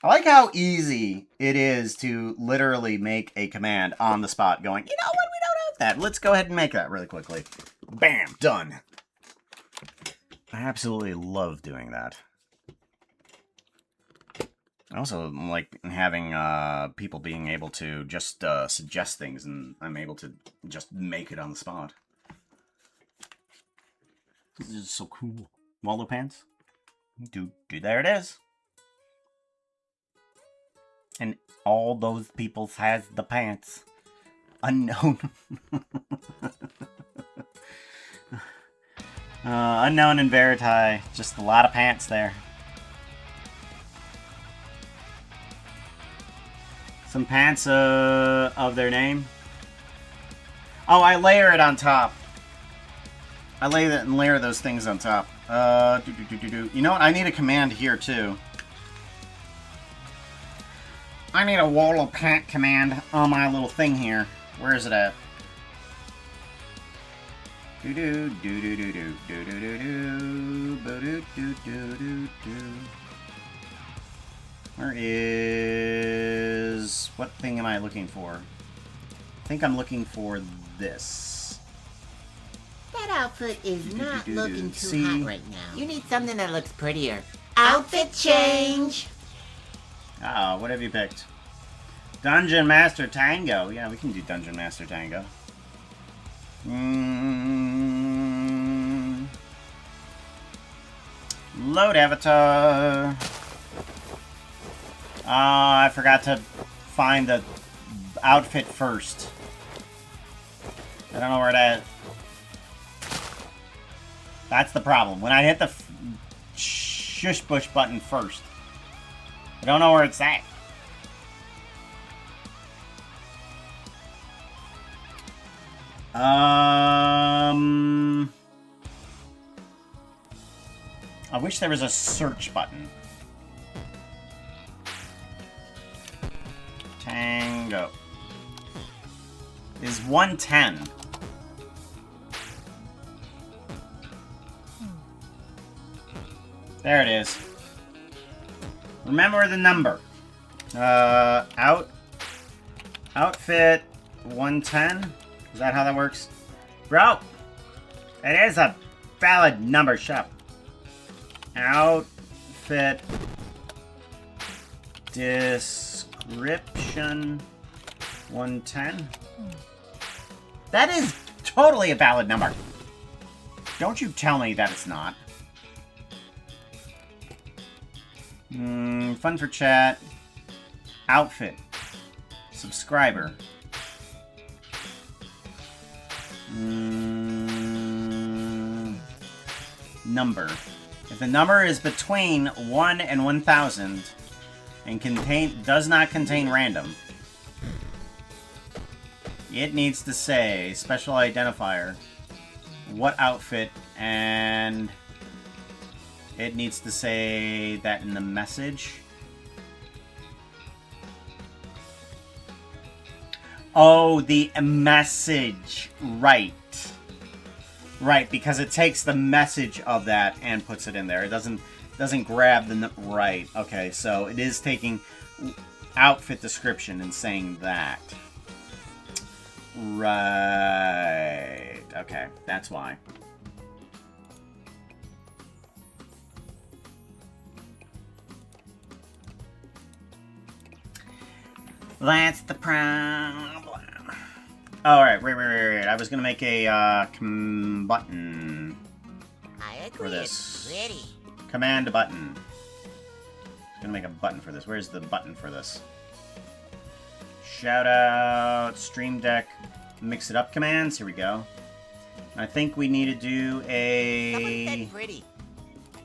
I like how easy it is to literally make a command on the spot going, you know what, we don't have that. Let's go ahead and make that really quickly. Bam! Done. I absolutely love doing that. I also like having people being able to just suggest things, and I'm able to just make it on the spot. This is so cool. Wallow pants. There it is. And all those people has the pants. Unknown. Unknown and Veriti. Just a lot of pants there. Some pants of their name. Oh, I layer it on top. I layer those things on top. You know what? I need a command here too. I need a wall of pant command on my little thing here. Where is it at? Where is... what thing am I looking for? I think I'm looking for this. That outfit is not looking too See? hot right now. You need something that looks prettier. Outfit change! Oh, what have you picked? Dungeon Master Tango. Yeah, we can do Dungeon Master Tango. Load avatar. I forgot to find the outfit first. I don't know where that is. That's the problem. When I hit the shush bush button first, I don't know where it's at. I wish there was a search button. Tango. Is 110. There it is. Remember the number. Outfit 110. Is that how that works? Bro, it is a valid number. Shut up. Outfit description 110. That is totally a valid number. Don't you tell me that it's not. Fun for chat. Outfit. Subscriber. Number. If the number is between 1 and 1000 and does not contain random, it needs to say special identifier, what outfit, and it needs to say that in the message. Oh, the message. Right. Right, because it takes the message of that and puts it in there. It doesn't grab the... Right. Okay, so it is taking outfit description and saying that. Right. Okay, that's why. That's the problem. Alright, wait. I was gonna make a button I agree. for this. It's pretty. Command button. I'm gonna make a button for this. Where's the button for this? Shout out Stream Deck Mix It Up commands. Here we go. I think we need to do Someone a said pretty.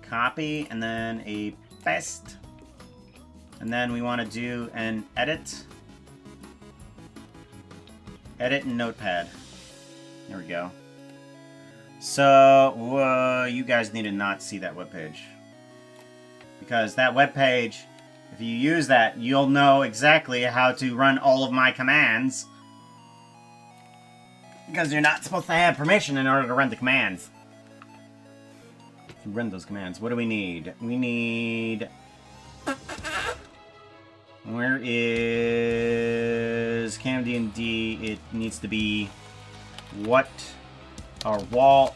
copy and then a paste. And then we want to do an edit. Edit in Notepad. There we go. So, you guys need to not see that webpage. Because that webpage, if you use that, you'll know exactly how to run all of my commands. Because you're not supposed to have permission in order to run the commands. To run those commands. What do we need? We need... Where is CamD&D? It needs to be what are wall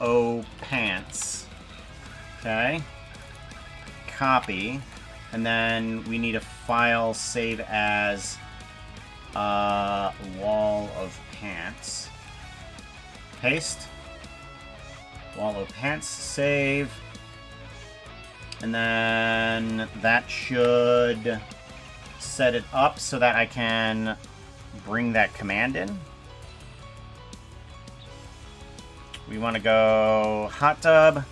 o pants. Okay. Copy. And then we need a file save as wall of pants. Paste. Wall of pants save. And then that should set it up so that I can bring that command in. We want to go hot tub,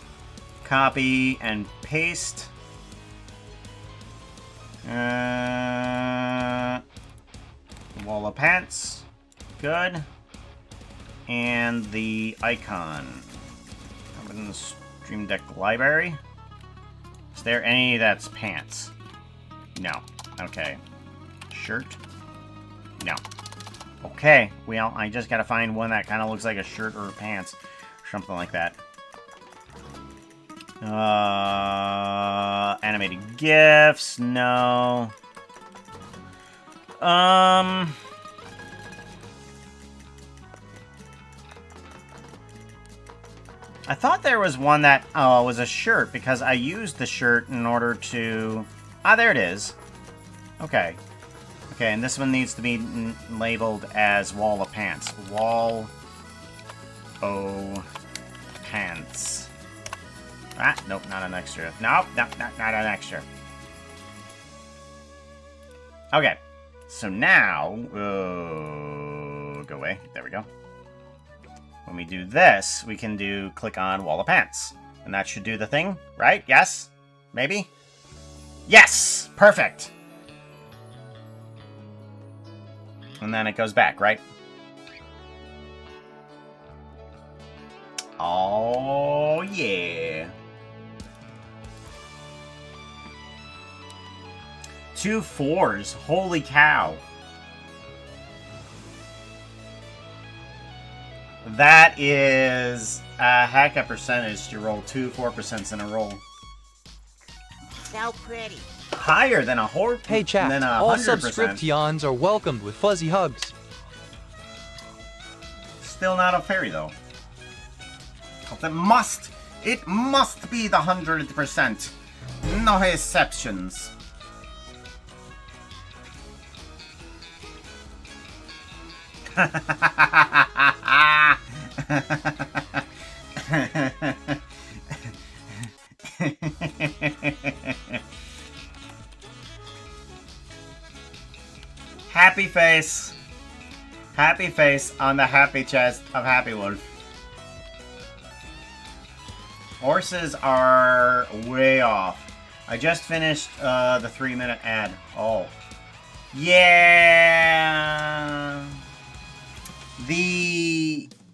copy, and paste. Wall of pants. Good. And the icon. Up in the Stream Deck library. Is there any that's pants? No. Okay. Shirt? No. Okay. Well, I just gotta find one that kind of looks like a shirt or pants. Or something like that. Animated GIFs? No. I thought there was one that was a shirt because I used the shirt in order to... Ah, there it is. Okay. Okay, and this one needs to be labeled as wall of pants. Wall o pants. Ah, nope, not an extra. Nope, not an extra. Okay. So now... go away. There we go. when we do this, we can do click on wall of pants. And that should do the thing, right? Yes? Maybe? Yes! Perfect! And then it goes back, right? Oh, yeah. 2 4s. Holy cow. That is a heck of percentage to roll 2 4% in a roll. So pretty. Higher than a horse. Hey chat, than a all 100%. subscriptions are welcomed with fuzzy hugs. Still not a fairy though. It must be the 100%. No exceptions. Happy face. Happy face on the happy chest of Happy Wolf. Horses are way off. I just finished the 3-minute ad. Oh. Yeah.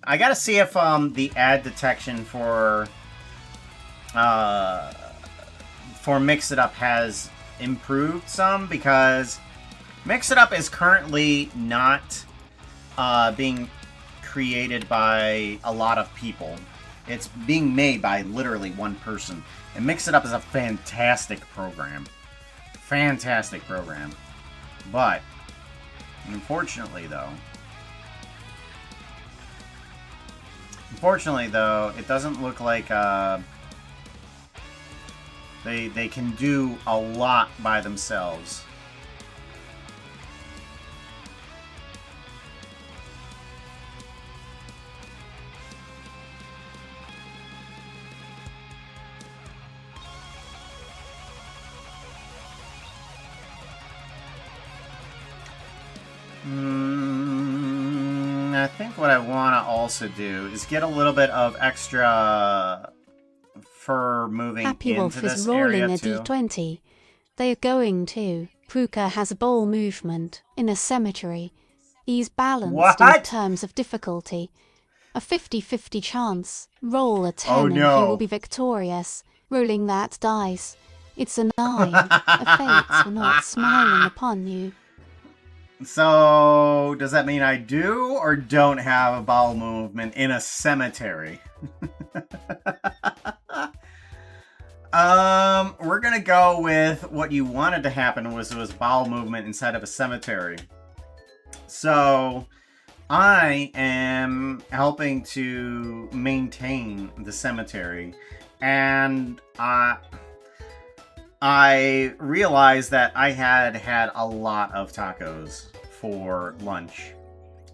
I gotta see if the ad detection for Mix It Up has improved some, because Mix It Up is currently not being created by a lot of people. It's being made by literally one person. And Mix It Up is a fantastic program. Fantastic program. But, unfortunately though, it doesn't look like they can do a lot by themselves. I think what I want to also do is get a little bit of extra fur moving Happy into Wolf this is rolling area a too. d20. They are going to. Pruka has a ball movement in a cemetery. He's balanced in What? terms of difficulty. A 50-50 chance. Roll a 10 Oh, and he no. will be victorious. Rolling that dice. It's a 9. A fates will not smiling upon you. So, does that mean I do or don't have a bowel movement in a cemetery? We're gonna go with what you wanted to happen was bowel movement inside of a cemetery. So, I am helping to maintain the cemetery, and I realized that I had had a lot of tacos for lunch.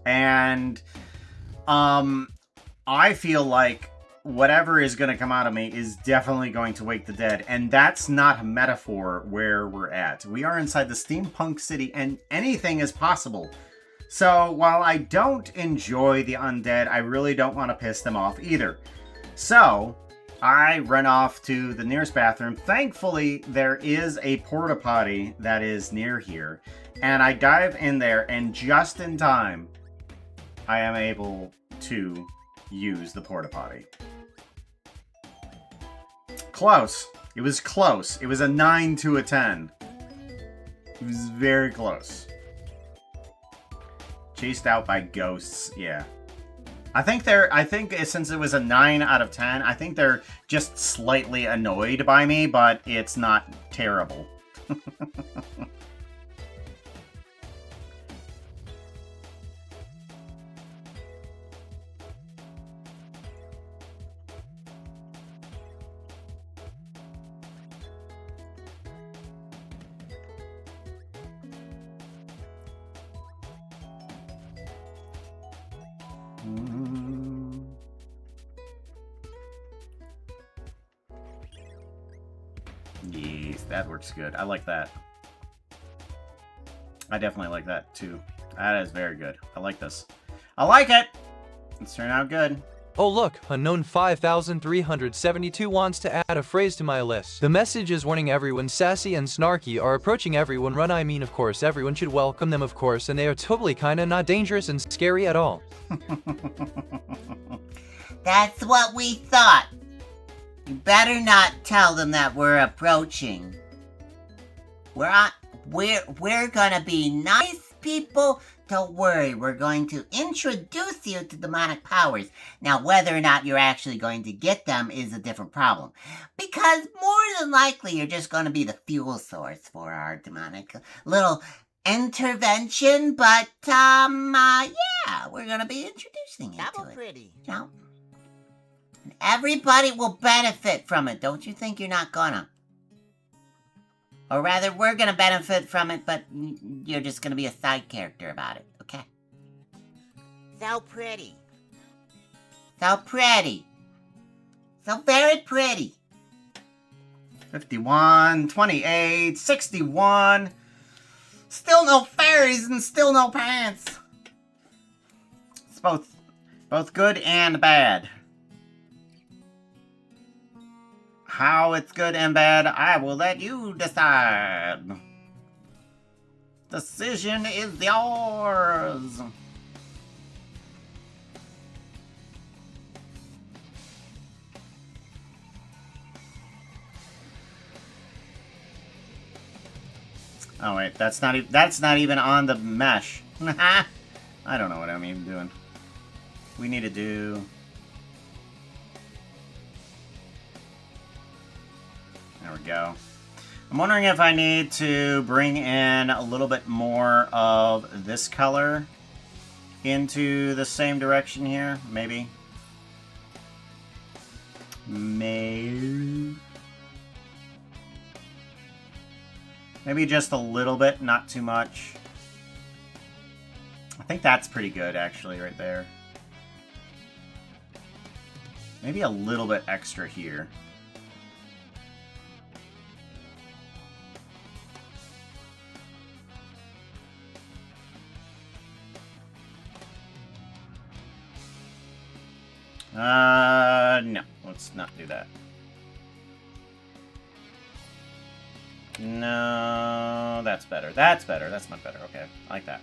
And I feel like whatever is going to come out of me is definitely going to wake the dead. And that's not a metaphor where we're at. We are inside the steampunk city and anything is possible. So while I don't enjoy the undead, I really don't want to piss them off either. So I run off to the nearest bathroom. Thankfully, there is a porta potty that is near here. And I dive in there, and just in time, I am able to use the porta potty. Close. It was close. It was a 9 to a 10. It was very close. Chased out by ghosts, yeah. I think since it was a 9 out of 10, I think they're just slightly annoyed by me, but it's not terrible. Yes, that works good. I like that. I definitely like that too. That is very good. I like this. I like it! It's turned out good. Oh look, unknown 5372 wants to add a phrase to my list. The message is warning everyone sassy and snarky are approaching everyone run. I mean, of course, everyone should welcome them, of course, and they are totally kinda not dangerous and scary at all. That's what we thought. You better not tell them that we're approaching. We're gonna be nice people. Don't worry, we're going to introduce you to demonic powers. Now, whether or not you're actually going to get them is a different problem. Because more than likely, you're just going to be the fuel source for our demonic little intervention. But, yeah, we're going to be introducing you to it. Pretty. You know? And everybody will benefit from it. Don't you think you're not gonna? Or rather, we're gonna benefit from it, but you're just gonna be a side character about it, okay? So pretty. So pretty. So very pretty. 51, 28, 61. Still no fairies and still no pants. It's both good and bad. How it's good and bad, I will let you decide. Decision is yours. Oh wait, that's not even on the mesh. I don't know what I'm even doing. We need to do. There we go. I'm wondering if I need to bring in a little bit more of this color into the same direction here. Maybe. Maybe just a little bit, not too much. I think that's pretty good, actually, right there. Maybe a little bit extra here. No. Let's not do that. No, that's better. That's better. That's much better. Okay, I like that.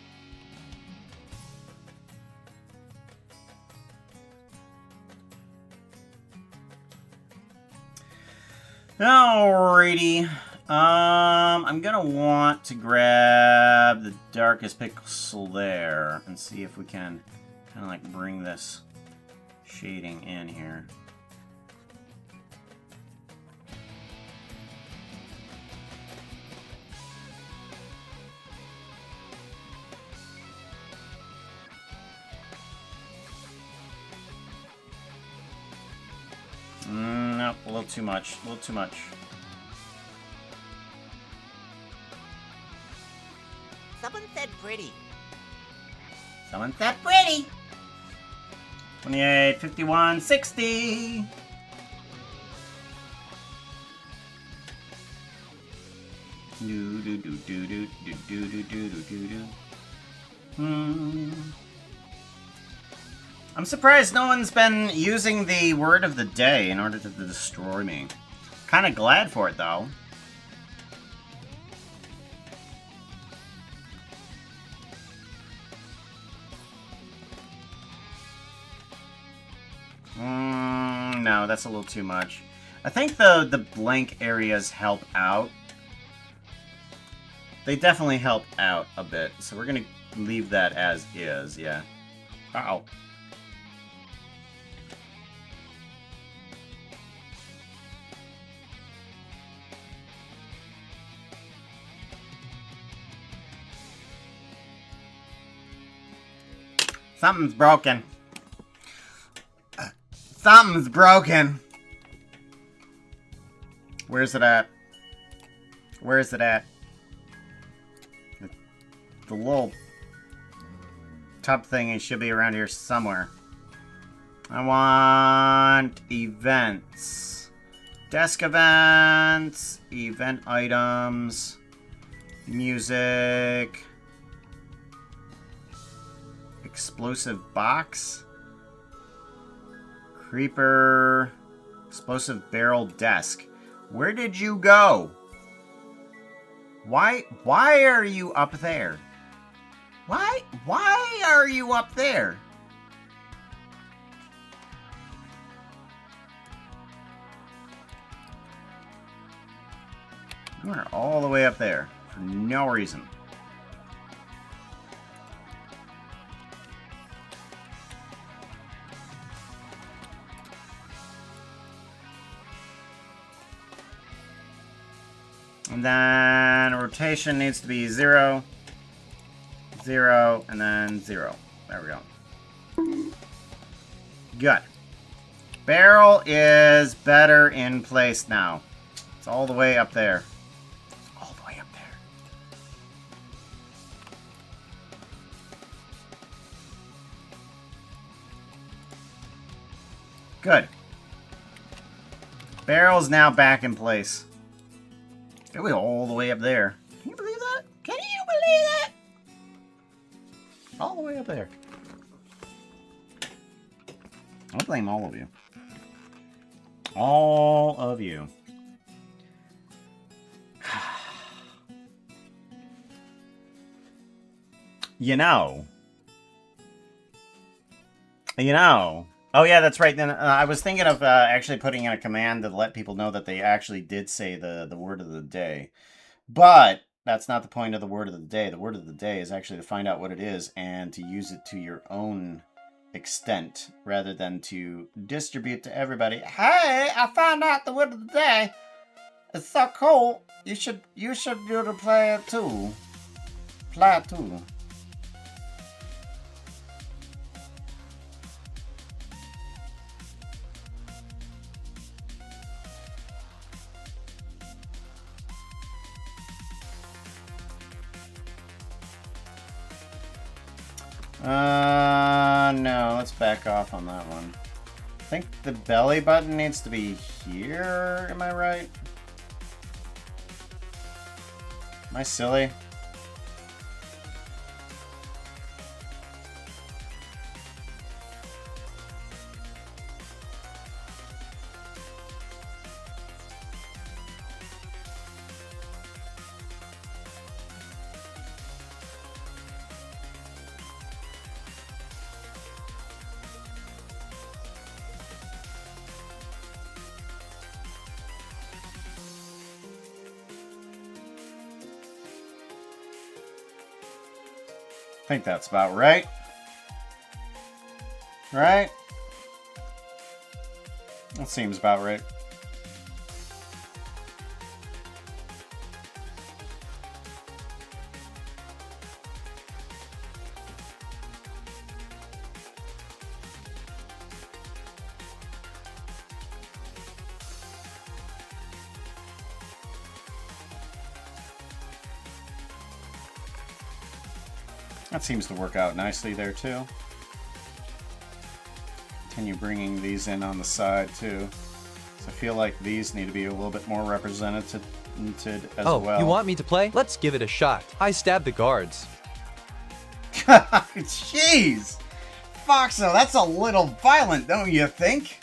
Alrighty. I'm gonna want to grab the darkest pixel there and see if we can kind of like bring this shading in here. Nope, a little too much. A little too much. Someone said pretty. Someone said pretty. 28, 51, 60. Do do do do do do do do do do do. I'm surprised no one's been using the word of the day in order to destroy me. Kind of glad for it though. No, that's a little too much. I think the blank areas help out. They definitely help out a bit, so we're gonna leave that as is, yeah. Uh-oh. Something's broken. Something's broken. Where's it at? Where is it at? The little top thing should be around here somewhere. I want events. Desk events. Event items. Music. Explosive box. Creeper. Explosive barrel desk. Where did you go? Why are you up there? Why are you up there? You are all the way up there for no reason. And then rotation needs to be 0, 0, and then 0. There we go. Good. Barrel is better in place now. It's all the way up there. It's all the way up there. Good. Barrel's now back in place. It was all the way up there. Can you believe that? Can you believe that? All the way up there. I'll blame all of you. All of you. You know. Oh yeah, that's right. Then I was thinking of actually putting in a command to let people know that they actually did say the word of the day. But that's not the point of the word of the day. The word of the day is actually to find out what it is and to use it to your own extent rather than to distribute to everybody. Hey, I found out the word of the day. It's so cool. You should be able to play it too. Play it too. No, let's back off on that one. I think the belly button needs to be here, am I right? Am I silly? I think that's about right. Right? That seems about right. That seems to work out nicely there too. Continue bringing these in on the side too. So I feel like these need to be a little bit more represented as well. Oh, you want me to play? Let's give it a shot. I stabbed the guards. Jeez! Foxo, that's a little violent, don't you think?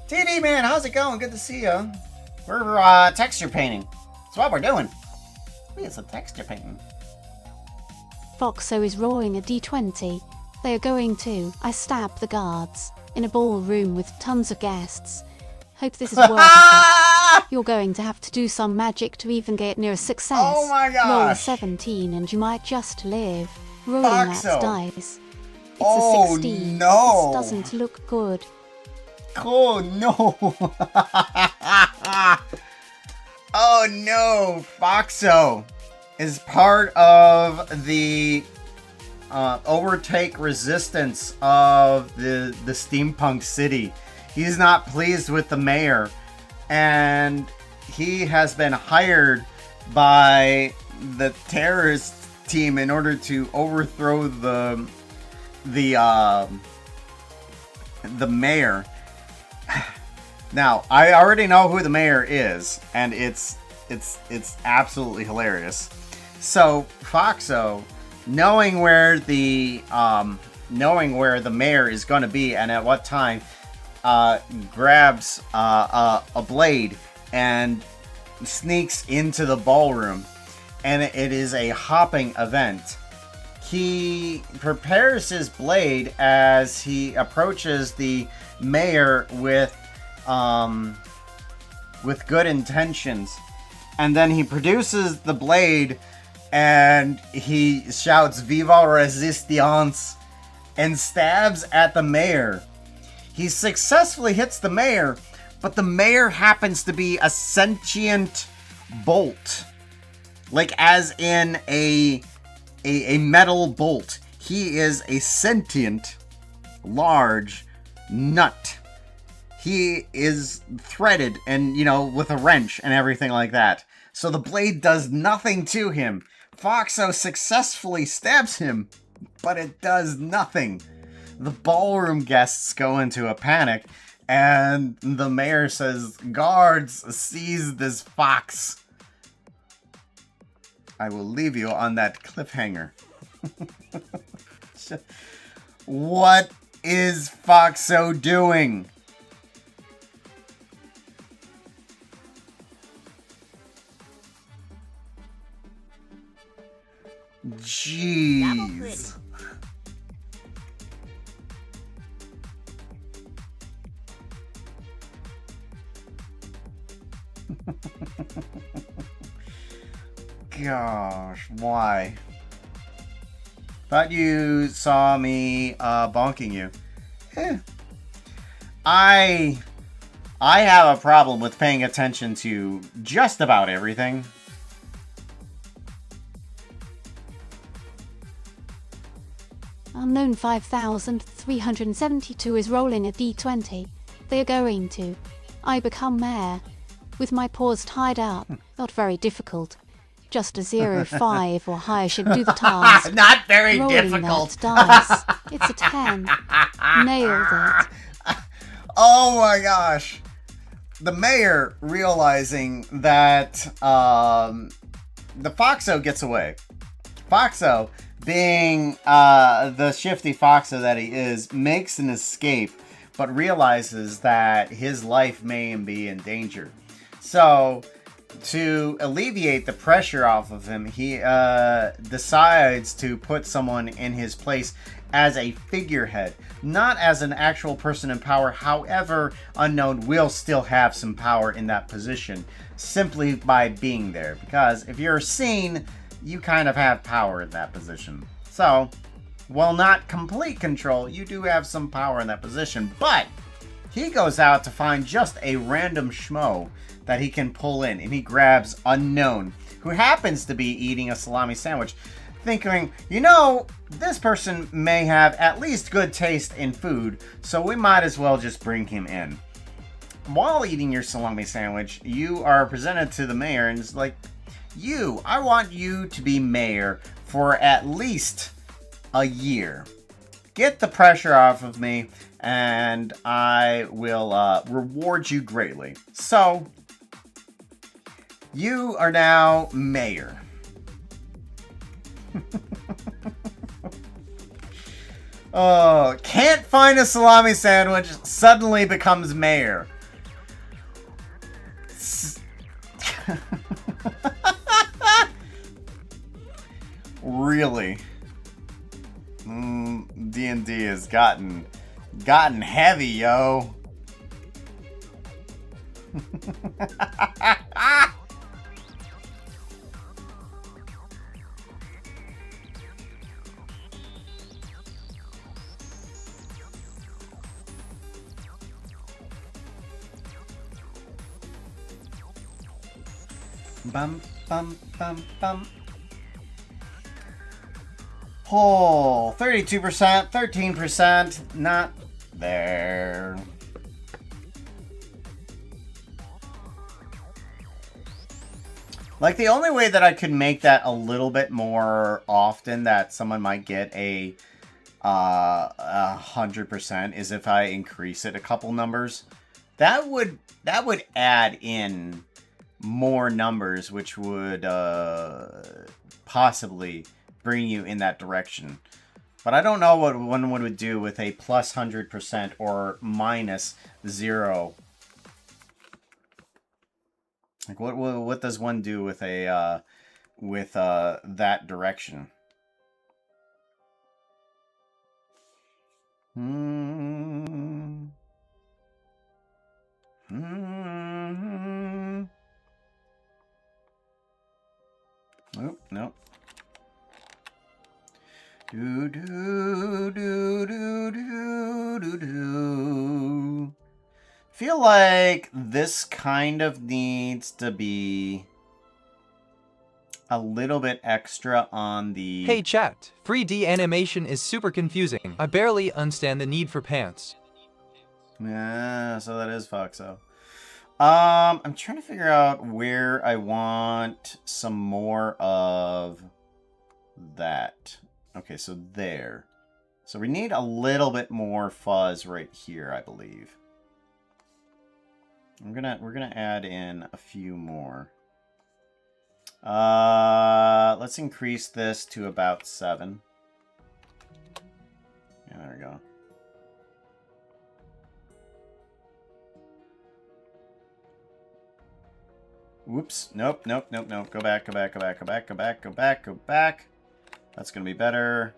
TD man, how's it going? Good to see you. We're texture painting. That's what we're doing. It's a texture painting. Foxo is rolling a d20. They are going to, I stab the guards, in a ballroom with tons of guests. Hope this is worth it. You're going to have to do some magic to even get near a success. Oh my gosh. Roll a 17 and you might just live. Rolling that dice. It's Oh, a 16. no. This doesn't look good. Oh no! Oh no! Foxo is part of the overtake resistance of the steampunk city. He's not pleased with the mayor, and he has been hired by the terrorist team in order to overthrow the mayor. Now, I already know who the mayor is, and it's absolutely hilarious. So, Foxo, knowing where the mayor is going to be and at what time, grabs a blade and sneaks into the ballroom, and it is a hopping event. He prepares his blade as he approaches the mayor with good intentions, and then he produces the blade and he shouts "Viva Resistance" and stabs at the mayor. He successfully hits the mayor, but the mayor happens to be a sentient bolt. Like, as in a metal bolt. He is a sentient, large nut. He is threaded and, with a wrench and everything like that. So the blade does nothing to him. Foxo successfully stabs him, but it does nothing. The ballroom guests go into a panic, and the mayor says, "Guards, seize this fox." I will leave you on that cliffhanger. What is Foxo doing? Jeez. Gosh, why? Thought you saw me bonking you. I have a problem with paying attention to just about everything. Unknown 5372 is rolling a d20. They are going to. I become mayor. With my paws tied up. Not very difficult. Just a 0, 5 or higher should do the task. Not very Rolling difficult. that dice. It's a 10. Nailed it. Oh my gosh. The mayor realizing that the Foxo gets away. Foxo, being the shifty Foxo that he is, makes an escape, but realizes that his life may be in danger. So, to alleviate the pressure off of him, he decides to put someone in his place as a figurehead, not as an actual person in power. However, Unknown will still have some power in that position, simply by being there. Because if you're seen, you kind of have power in that position. So, while not complete control, you do have some power in that position. But he goes out to find just a random schmo that he can pull in, and he grabs Unknown, who happens to be eating a salami sandwich, thinking, this person may have at least good taste in food, so we might as well just bring him in. While eating your salami sandwich, you are presented to the mayor, and it's like, I want you to be mayor for at least a year. Get the pressure off of me, and I will reward you greatly. So, you are now mayor. Oh, can't find a salami sandwich, suddenly becomes mayor. Really? D&D has gotten heavy, yo. Bum, bum, bum, bum. Oh, 32%, 13%, not there. Like, the only way that I could make that a little bit more often, that someone might get a 100%, is if I increase it a couple numbers. That would add in more numbers, which would possibly bring you in that direction. But I don't know what one would do with a plus 100% or minus 0. Like, what does one do with a, that direction? Oh, no. Do do do do do do do. Feel like this kind of needs to be a little bit extra on the... Hey chat, 3D animation is super confusing. I barely understand the need for pants. Yeah, so that is Foxo. I'm trying to figure out where I want some more of that. Okay, so there. So we need a little bit more fuzz right here, I believe. We're gonna add in a few more. Let's increase this to about 7. Yeah, there we go. Whoops. Nope, nope, nope, nope. Go back, go back, go back, go back, go back, go back, go back. That's gonna be better.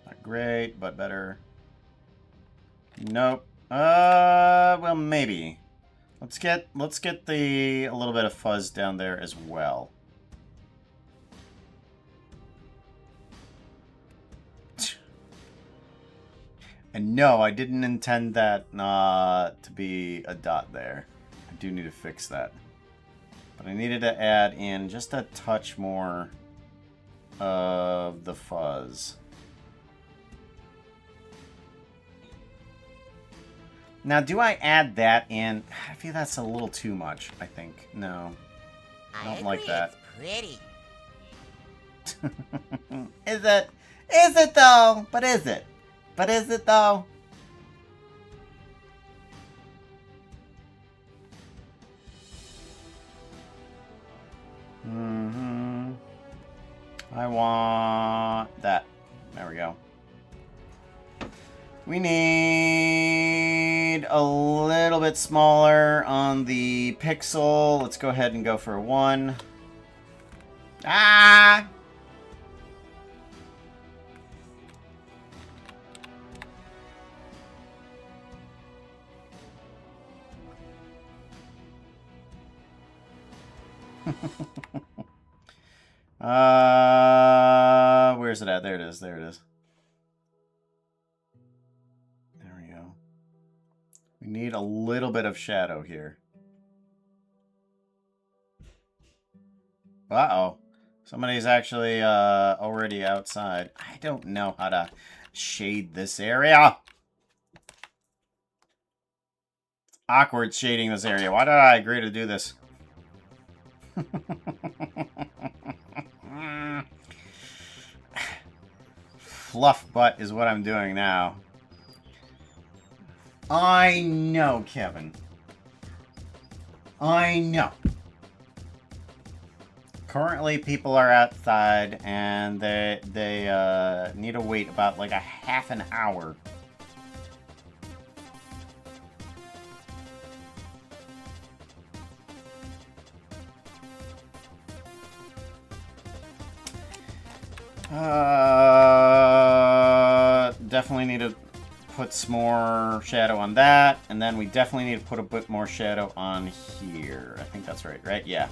Not great, but better. Nope. Well, maybe. Let's get a little bit of fuzz down there as well. And no, I didn't intend that to be a dot there. I do need to fix that. But I needed to add in just a touch more of the fuzz. Now, do I add that in? I feel that's a little too much, I think. No. I don't like that. It's pretty. Is it? Is it though? But is it? But is it though? I want that. There we go. We need a little bit smaller on the pixel. Let's go ahead and go for 1. Ah! Where's it at? There it is. There it is. There we go. We need a little bit of shadow here. Uh-oh. Somebody's actually already outside. I don't know how to shade this area. It's awkward shading this area. Why did I agree to do this? Fluff butt is what I'm doing now. I know, Kevin. I know. Currently, people are outside, and they need to wait about like a half an hour. Definitely need to put some more shadow on that, and then we definitely need to put a bit more shadow on here. I think that's right, right? Yeah.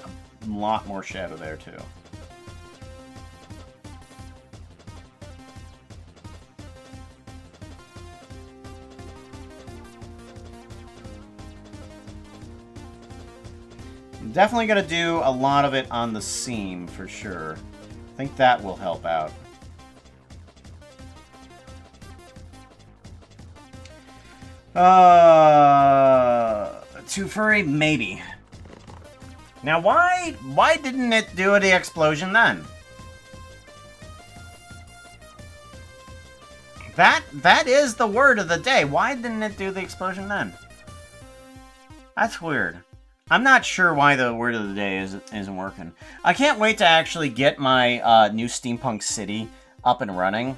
A lot more shadow there, too. I'm definitely going to do a lot of it on the seam, for sure. I think that will help out. Too furry? Maybe. Now, why didn't it do the explosion then? That is the word of the day. Why didn't it do the explosion then? That's weird. I'm not sure why the word of the day isn't working. I can't wait to actually get my new Steampunk City up and running.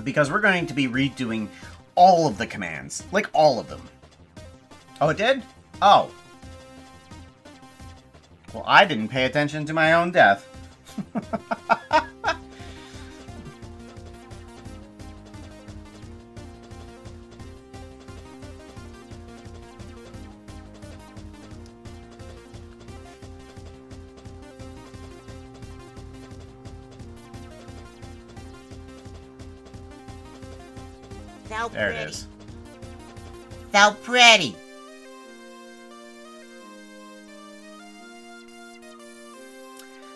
because we're going to be redoing all of the commands. Like, all of them. Oh, it did? Oh. Well, I didn't pay attention to my own death. So There pretty. it is. So pretty.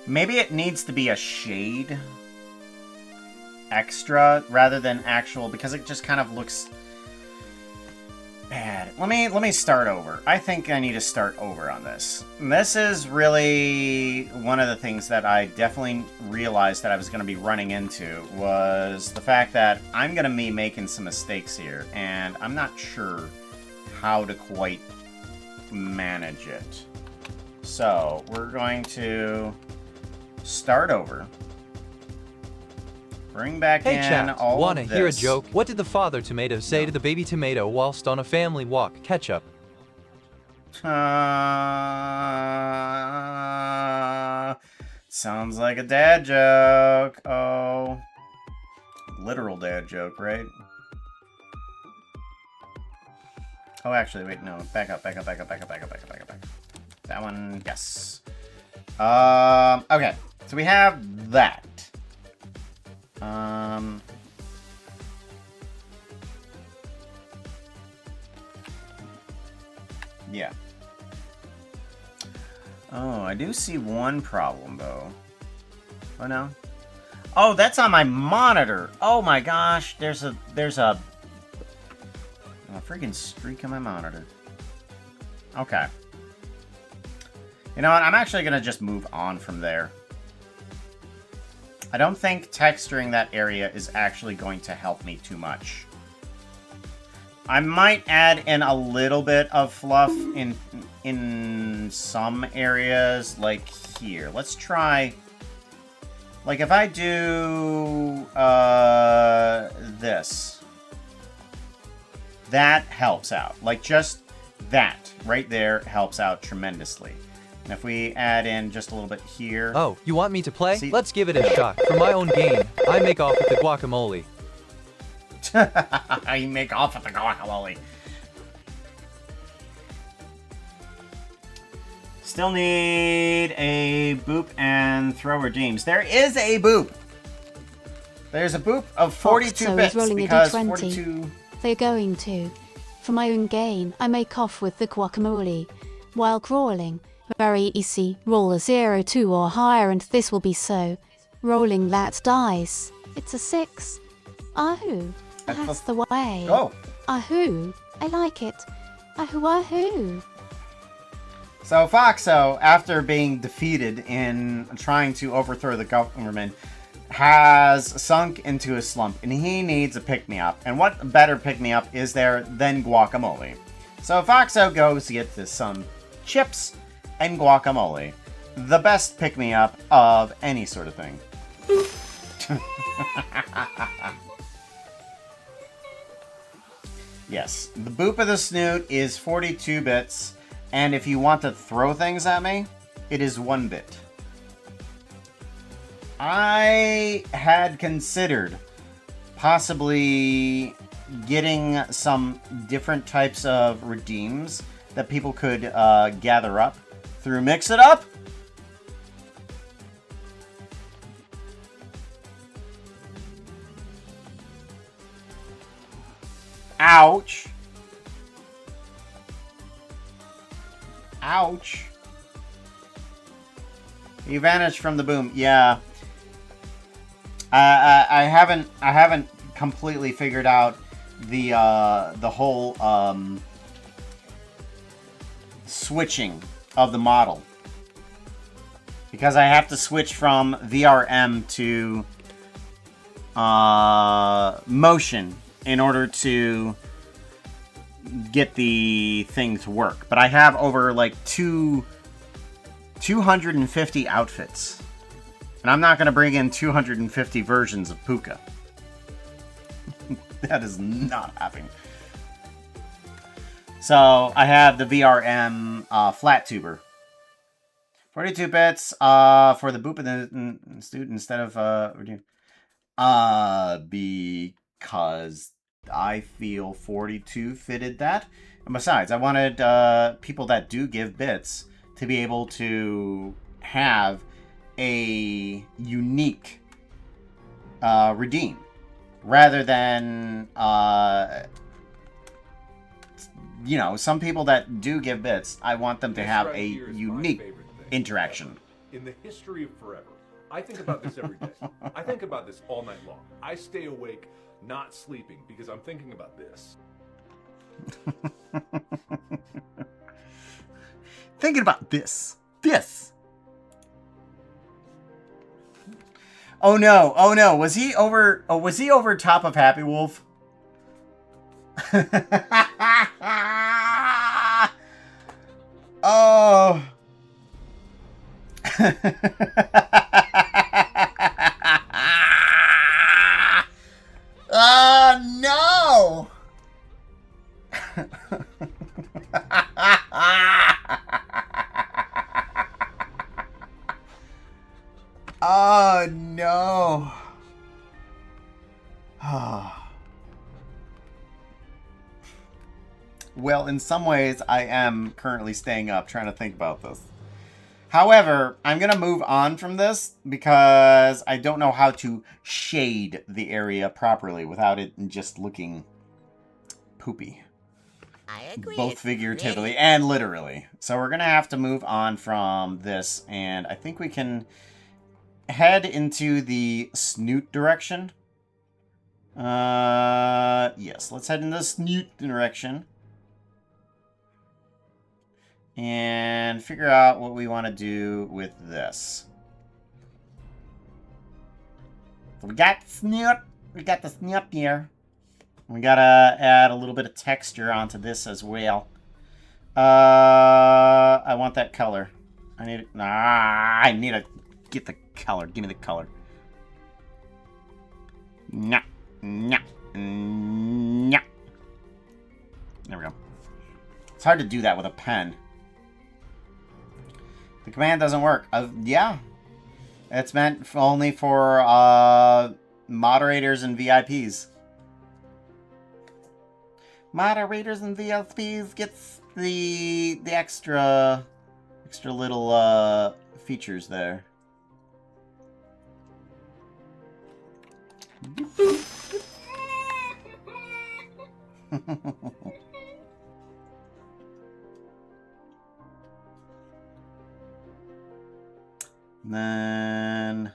Maybe it needs to be a shade extra rather than actual, because it just kind of looks bad. Let me start over. I think I need to start over on this. This is really one of the things that I definitely realized that I was going to be running into, was the fact that I'm going to be making some mistakes here, and I'm not sure how to quite manage it. So we're going to start over. Bring back Hey in chaps, all wanna of hear a this. joke? What did the father tomato say to the baby tomato whilst on a family walk? Ketchup. Sounds like a dad joke. Oh. Literal dad joke, right? Oh, actually, wait, no. Back up. That one, yes. Okay. So we have that. Yeah. Oh, I do see one problem, though. Oh, no? Oh, that's on my monitor! Oh my gosh, there's a freaking streak on my monitor. Okay. You know what, I'm actually gonna just move on from there. I don't think texturing that area is actually going to help me too much. I might add in a little bit of fluff in some areas, like here. Let's try, like if I do this, that helps out. Like just that right there helps out tremendously. And if we add in just a little bit here. Oh, you want me to play? See- Let's give it a shot. For my own gain, I make off with the guacamole. You make off with the guacamole. Still need a boop and throw redeems. There is a boop. There's a boop of 42 Foxo is bits rolling a because D20. 42. They're going to. For my own gain, I make off with the guacamole. While crawling, very easy, roll a 0, 2 or higher and this will be so. Rolling that dice. It's a 6. Ahoo. That's the way. Oh. Ahoo. I like it. Ahoo, ahoo. So Foxo, after being defeated in trying to overthrow the government, has sunk into a slump, and he needs a pick-me-up. And what better pick-me-up is there than guacamole? So Foxo goes to get some chips and guacamole. The best pick-me-up of any sort of thing. Yes, the boop of the snoot is 42 bits, and if you want to throw things at me, it is 1 bit. I had considered possibly getting some different types of redeems that people could gather up through Mix It Up. Ouch. Ouch. You vanished from the boom. Yeah. I haven't completely figured out the whole switching of the model, because I have to switch from VRM to motion in order to get the thing to work. But I have over like 250 outfits. And I'm not going to bring in 250 versions of Puka. That is not happening. So I have the VRM flat tuber. 42 bits for the boop and the student instead of because I feel 42 fitted that. And besides, I wanted people that do give bits to be able to have a unique redeem rather than you know, some people that do give bits, I want them to have a unique interaction. In the history of forever. I think about this every day. I think about this all night long. I stay awake, not sleeping, because I'm thinking about this. Thinking about this. This. Oh no. Oh no. Was he over top of Happy Wolf? Oh. No. Oh no. Well, in some ways, I am currently staying up trying to think about this. However, I'm going to move on from this because I don't know how to shade the area properly without it just looking poopy. I agree. Both figuratively and literally. So we're going to have to move on from this, and I think we can head into the snoot direction. Yes, let's head in the snoot direction. And figure out what we want to do with this. So we got snoot. We got the snoot here. We gotta add a little bit of texture onto this as well. I want that color. I need to get the color. Give me the color. Nah. Nah. Nah. There we go. It's hard to do that with a pen. The command doesn't work. Yeah. It's meant only for moderators and VIPs. Moderators and VIPs gets the extra little features there. Then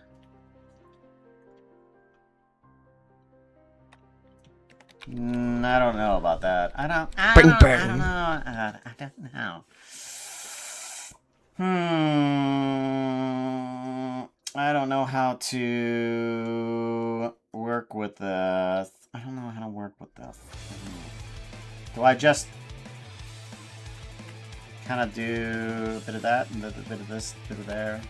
I don't know about that. I don't know. I don't know how to work with this. I don't know how to work with this. Do I just kind of do a bit of that and a bit of this, a bit of there?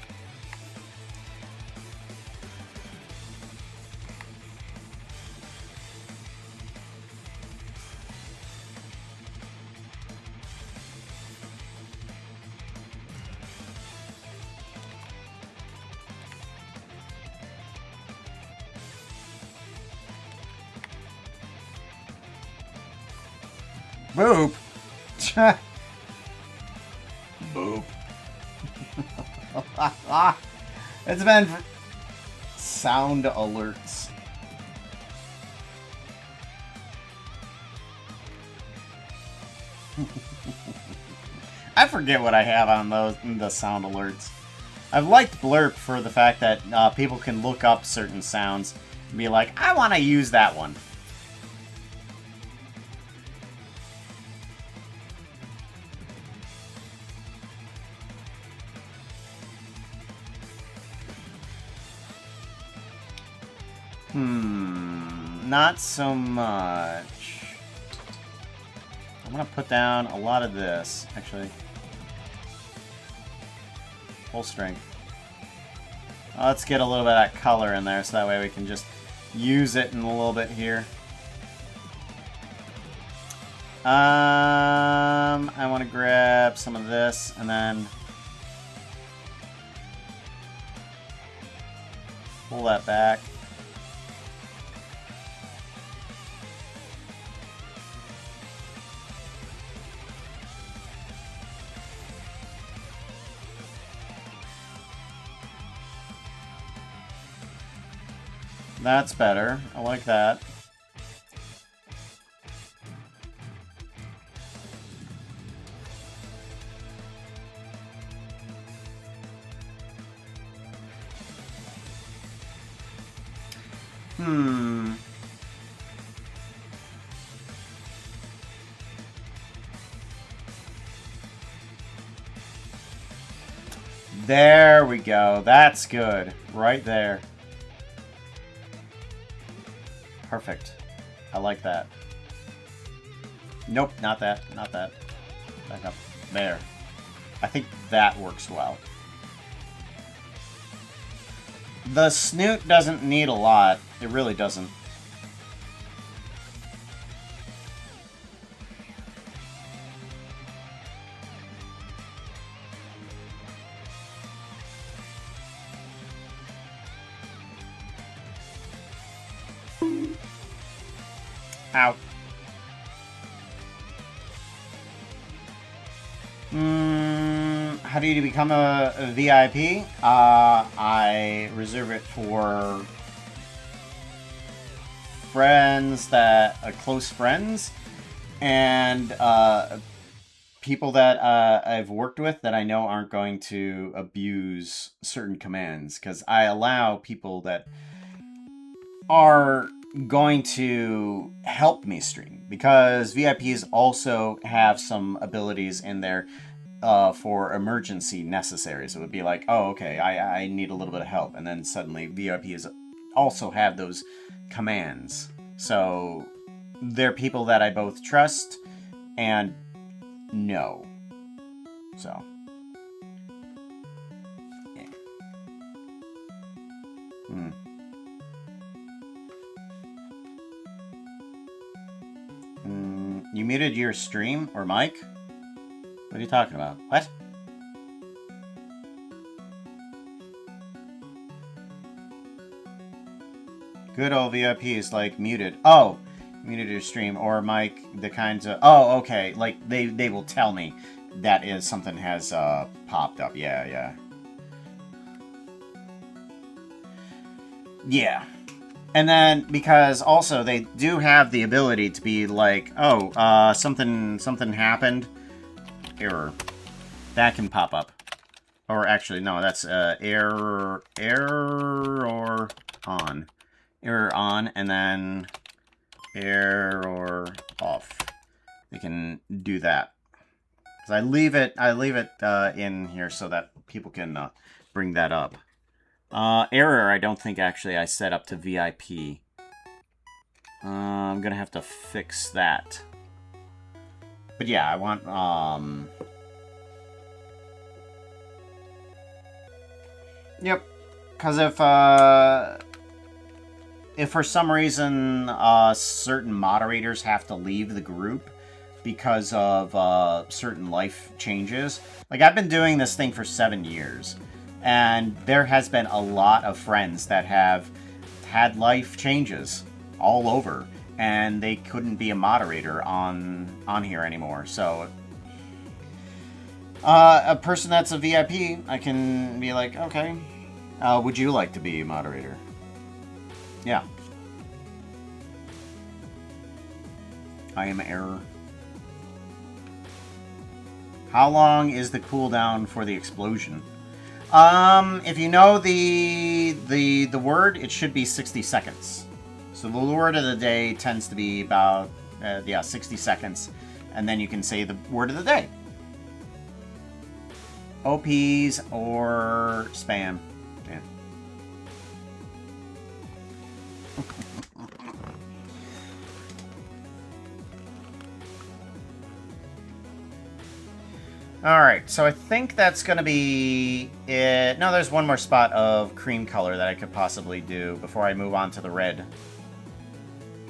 Boop. Boop. It's been sound alerts. I forget what I have on the sound alerts. I've liked Blurp for the fact that people can look up certain sounds and be like, I want to use that one. Not so much. I'm gonna put down a lot of this, actually. Full strength. Let's get a little bit of that color in there, so that way we can just use it in a little bit here. I want to grab some of this and then pull that back. That's better. I like that. There we go. That's good. Right there. Perfect. I like that. Nope, not that. Not that. Back up. There. I think that works well. The snoot doesn't need a lot. It really doesn't. Ow. How do you become a VIP? I reserve it for friends that are close friends and people that I've worked with that I know aren't going to abuse certain commands, because I allow people that are going to help me stream, because VIPs also have some abilities in there for emergency necessaries. It would be like, oh, okay, I need a little bit of help, and then suddenly VIPs also have those commands. So they're people that I both trust and know. So yeah. You muted your stream or mic? What are you talking about? What? Good old VIPs like muted. Oh, muted your stream or mic. The kinds of. Oh, okay. Like they will tell me that is something has popped up. Yeah. Yeah. And then, because also they do have the ability to be like, oh, something happened. Error. That can pop up. Or actually, no, that's error or on. Error on, and then error off. They can do that. Because I leave it in here so that people can bring that up. Error, I don't think actually I set up to VIP. I'm gonna have to fix that. But yeah, I want, Yep. Because if for some reason, certain moderators have to leave the group because of, certain life changes. Like, I've been doing this thing for 7 years. And there has been a lot of friends that have had life changes all over, and they couldn't be a moderator on here anymore. So, a person that's a VIP, I can be like, okay, would you like to be a moderator? Yeah. I am error. How long is the cooldown for the explosion? If you know the word, it should be 60 seconds. So the word of the day tends to be about, 60 seconds. And then you can say the word of the day. OPs or spam. Yeah. Alright, so I think that's going to be it. No, there's one more spot of cream color that I could possibly do before I move on to the red.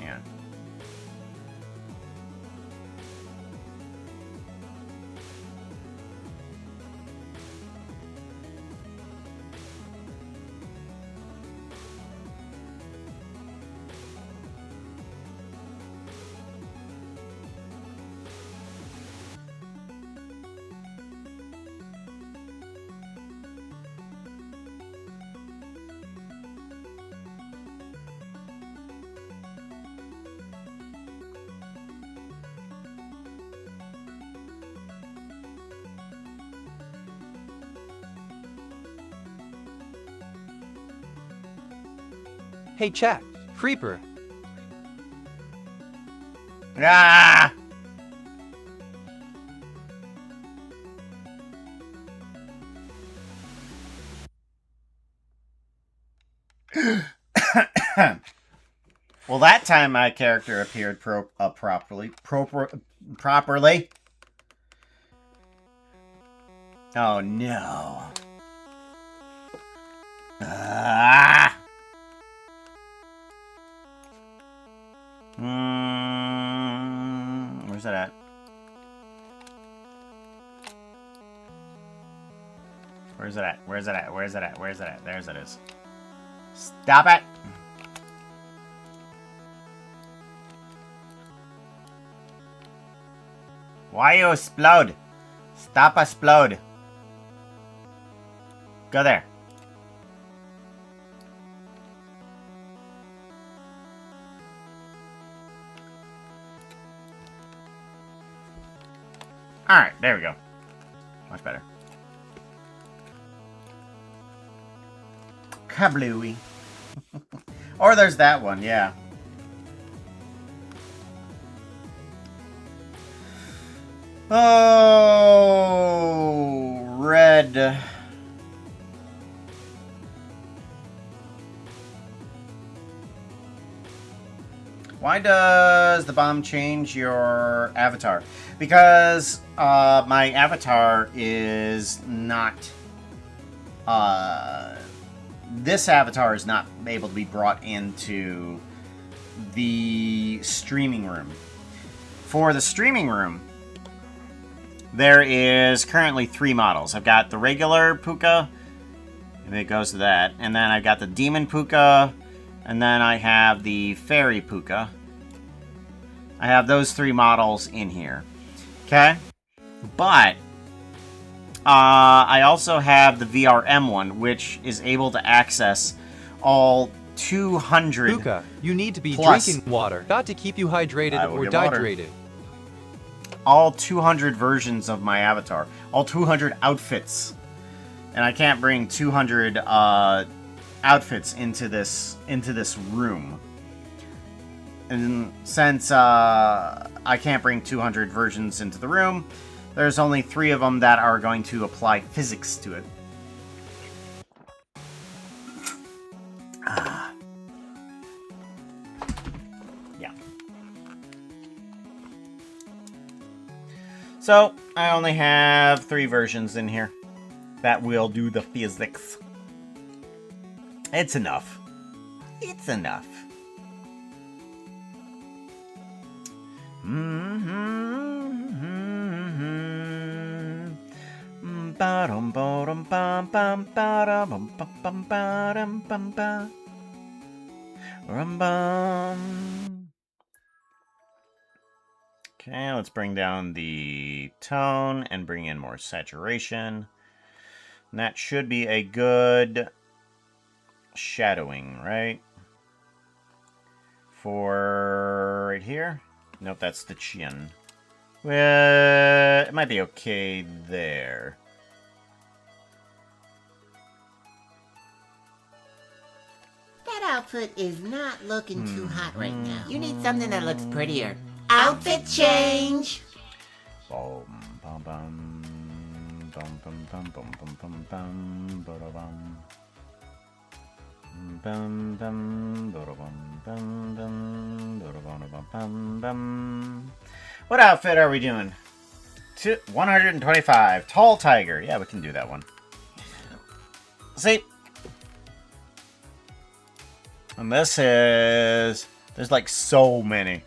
Yeah. Hey chat, Creeper. Ah! Well, that time my character appeared properly. Properly. Oh no. Ah! Where's that at? Where's it at? Where's it at? Where's it at? Where's it at? There's it is. Stop it! Why you explode? Stop explode. Go there. Alright, there we go. Much better. Kablooey. Or there's that one, yeah. Oh, red. Why does the bomb change your avatar? Because my avatar is not... this avatar is not able to be brought into the streaming room. For the streaming room, there is currently 3 models. I've got the regular Puka, if it goes to that, and then I've got the Demon Puka, and then I have the Fairy Puka. I have those 3 models in here. Okay? But I also have the VRM one, which is able to access all 200... Puka, you need to be plus. drinking water. Got to keep you hydrated I will or get water. dehydrated. All 200 versions of my avatar. All 200 outfits. And I can't bring 200 outfits into this room. And since I can't bring 200 versions into the room, there's only 3 of them that are going to apply physics to it. Yeah. So, I only have 3 versions in here that will do the physics. It's enough. It's enough. Okay, let's bring down the tone and bring in more saturation. And that should be a good shadowing, right? For right here. Nope, that's the chin. Well, it might be okay there. That outfit is not looking too hot right now. You need something that looks prettier. Outfit change! Bum, bum, bum. Bum, bum, bum, bum, bum, bum, bum, ba-da-bum. Bum, bum, ba-da-bum, bum, bum, ba-da-bum, bum, bum. What outfit are we doing? 125. Tall Tiger. Yeah, we can do that one. See? And this is... There's like so many.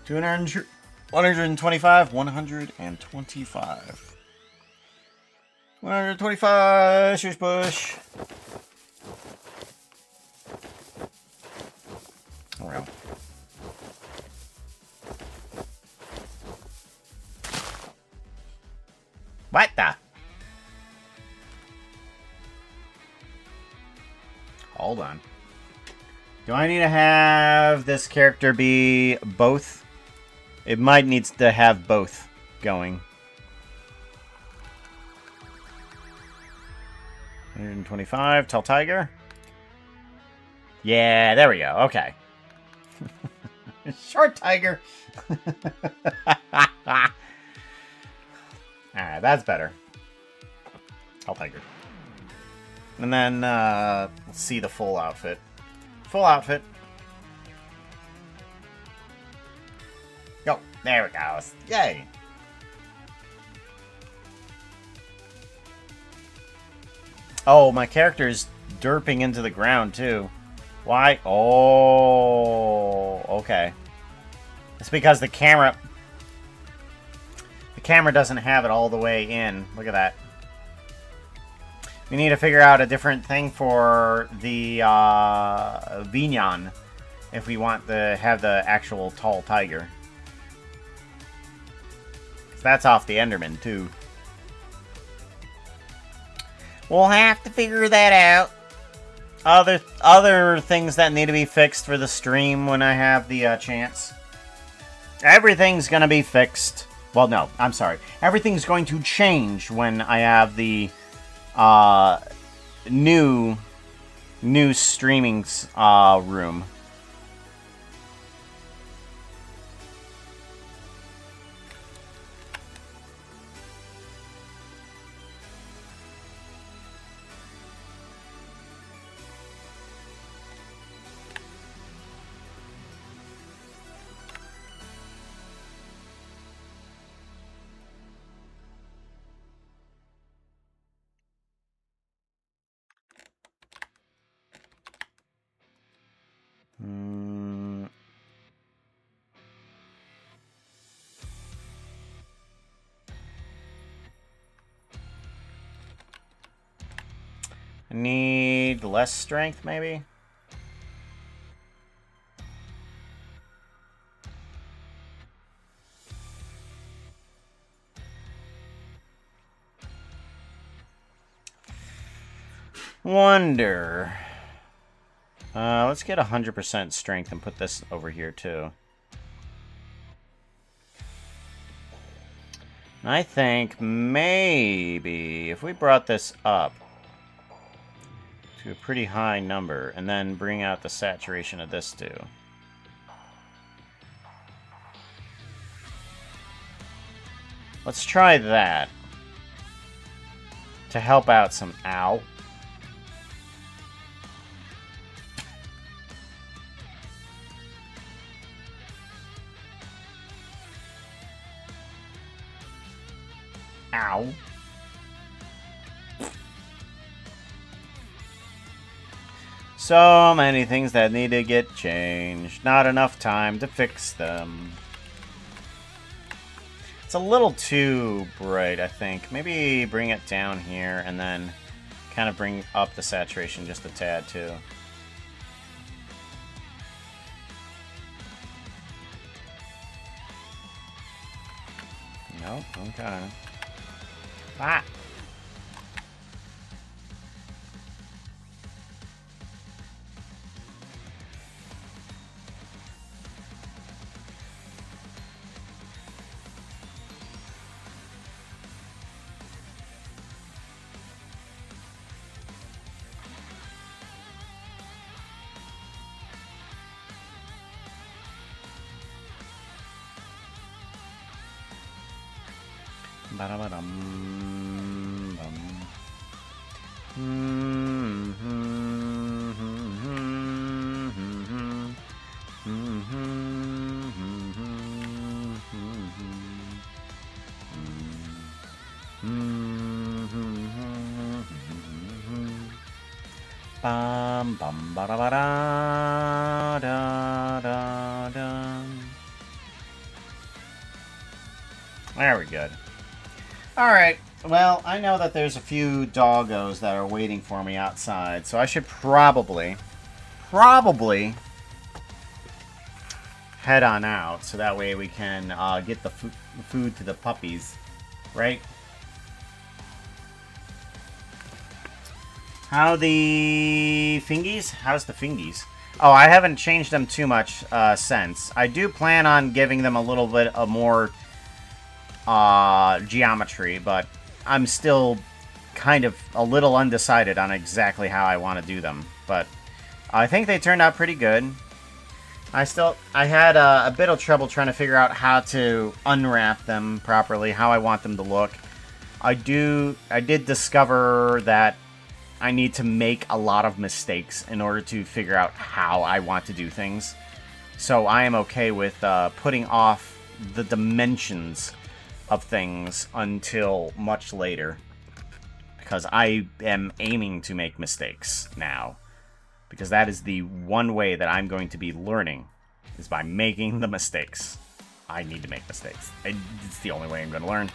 125, 125. 125, shush push. Oh, well. What the? Hold on. Do I need to have this character be both? It might need to have both going. 125, Tall Tiger. Yeah, there we go. Okay. Short tiger. Alright, that's better. I'll take it. And then, let's see the full outfit. Full outfit. Go. There it goes. Yay. Oh, my character's derping into the ground, too. Why? Oh, okay. It's because the camera doesn't have it all the way in. Look at that. We need to figure out a different thing for the Vignon if we want to have the actual tall tiger. 'Cause that's off the Enderman, too. We'll have to figure that out. Other things that need to be fixed for the stream when I have the chance. Everything's gonna be fixed. Well, no, I'm sorry. Everything's going to change when I have the new streaming room. I need less strength, maybe? Wonder. Let's get 100% strength and put this over here, too. I think maybe if we brought this up to a pretty high number and then bring out the saturation of this, too. Let's try that to help out some... Ow. Ow. So many things that need to get changed. Not enough time to fix them. It's a little too bright, I think. Maybe bring it down here and then kind of bring up the saturation just a tad, too. Nope, okay. Ah! Ba-da-ba-dum, bum. Bum bum ba da ba da da da da. There we go. Alright, well, I know that there's a few doggos that are waiting for me outside, so I should probably head on out, so that way we can get the food to the puppies, right? How the fingies? How's the fingies? Oh, I haven't changed them too much since. I do plan on giving them a little bit of more geometry, but I'm still kind of a little undecided on exactly how I want to do them. But I think they turned out pretty good. I had a bit of trouble trying to figure out how to unwrap them properly, how I want them to look. I did discover that I need to make a lot of mistakes in order to figure out how I want to do things. So I am okay with putting off the dimensions of things until much later. Because I am aiming to make mistakes now. Because that is the one way that I'm going to be learning, is by making the mistakes. I need to make mistakes. It's the only way I'm going to learn.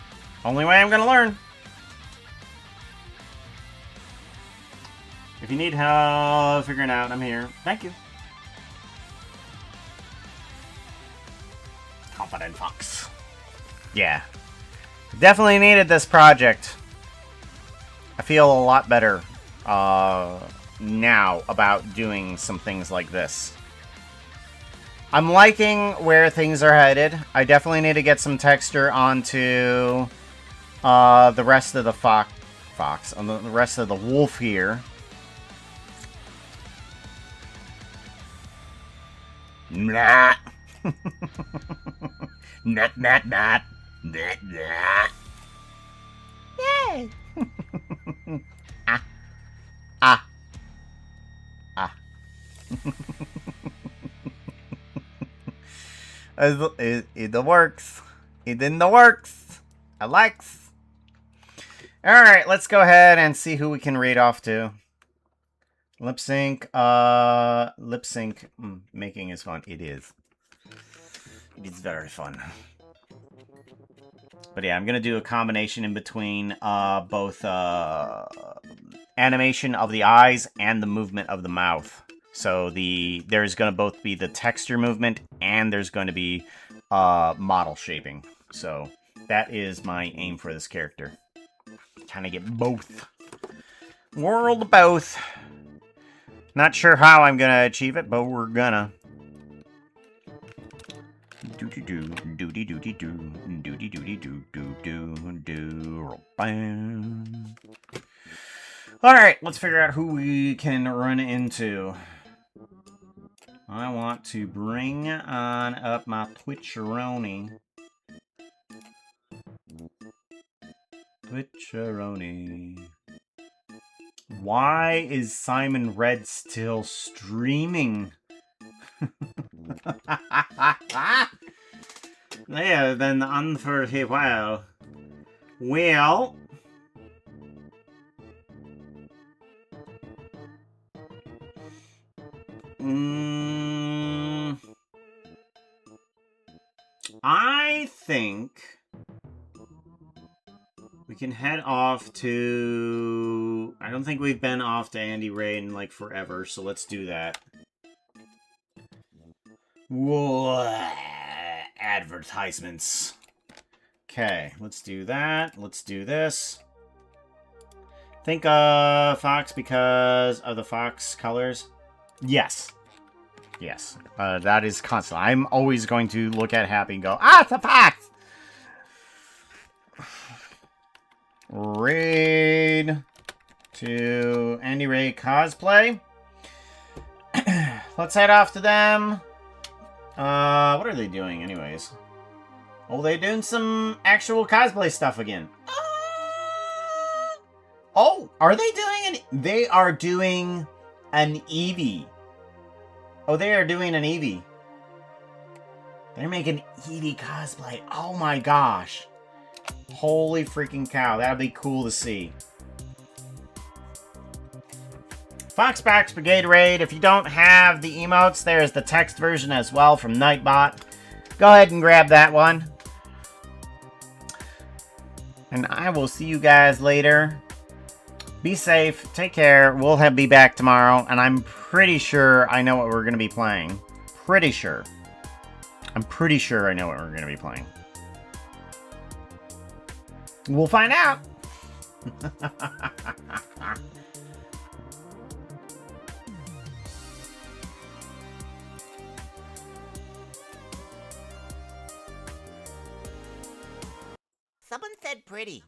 Only way I'm going to learn. If you need help figuring out, I'm here. Thank you. Confident Fox. Yeah. Definitely needed this project. I feel a lot better now about doing some things like this. I'm liking where things are headed. I definitely need to get some texture onto the rest of the on the rest of the wolf here. Nah. Nat, nat, nat. Nat, nat. Yay. Ah. Ah. Ah. It works. It in the works. I likes. Alright, let's go ahead and see who we can read off to. Lip sync. Lip sync making is fun. It is. It is very fun. But yeah, I'm going to do a combination in between both animation of the eyes and the movement of the mouth. So there's going to both be the texture movement and there's going to be model shaping. So that is my aim for this character. Trying to get both. World of both. Not sure how I'm going to achieve it, but we're gonna. Do-dee-doo, doody-doody-doo, doody-doody-doo, doo-doo-doo. Alright, let's figure out who we can run into. I want to bring on up my Twitcheroni. Twitcheroni. Why is Simon Red still streaming? Yeah, then unfortunately, well. Well. I think we can head off to... I don't think we've been off to Andy Ray in like forever, so let's do that. Whoa, advertisements. Okay, let's do that. Let's do this. Think of Fox because of the Fox colors. Yes. Yes. That is constant. I'm always going to look at Happy and go, ah, it's a Fox! Raid to Andy Ray cosplay. Let's head off to them. What are they doing anyways? Oh, they're doing some actual cosplay stuff again. Oh, are they doing they are doing an Eevee. Oh, they are doing an Eevee. They're making Eevee cosplay. Oh my gosh. Holy freaking cow. That'd be cool to see. Foxbox Brigade Raid. If you don't have the emotes, there's the text version as well from Nightbot. Go ahead and grab that one. And I will see you guys later. Be safe. Take care. We'll be back tomorrow. And I'm pretty sure I know what we're going to be playing. Pretty sure. I'm pretty sure I know what we're going to be playing. We'll find out. Someone said pretty.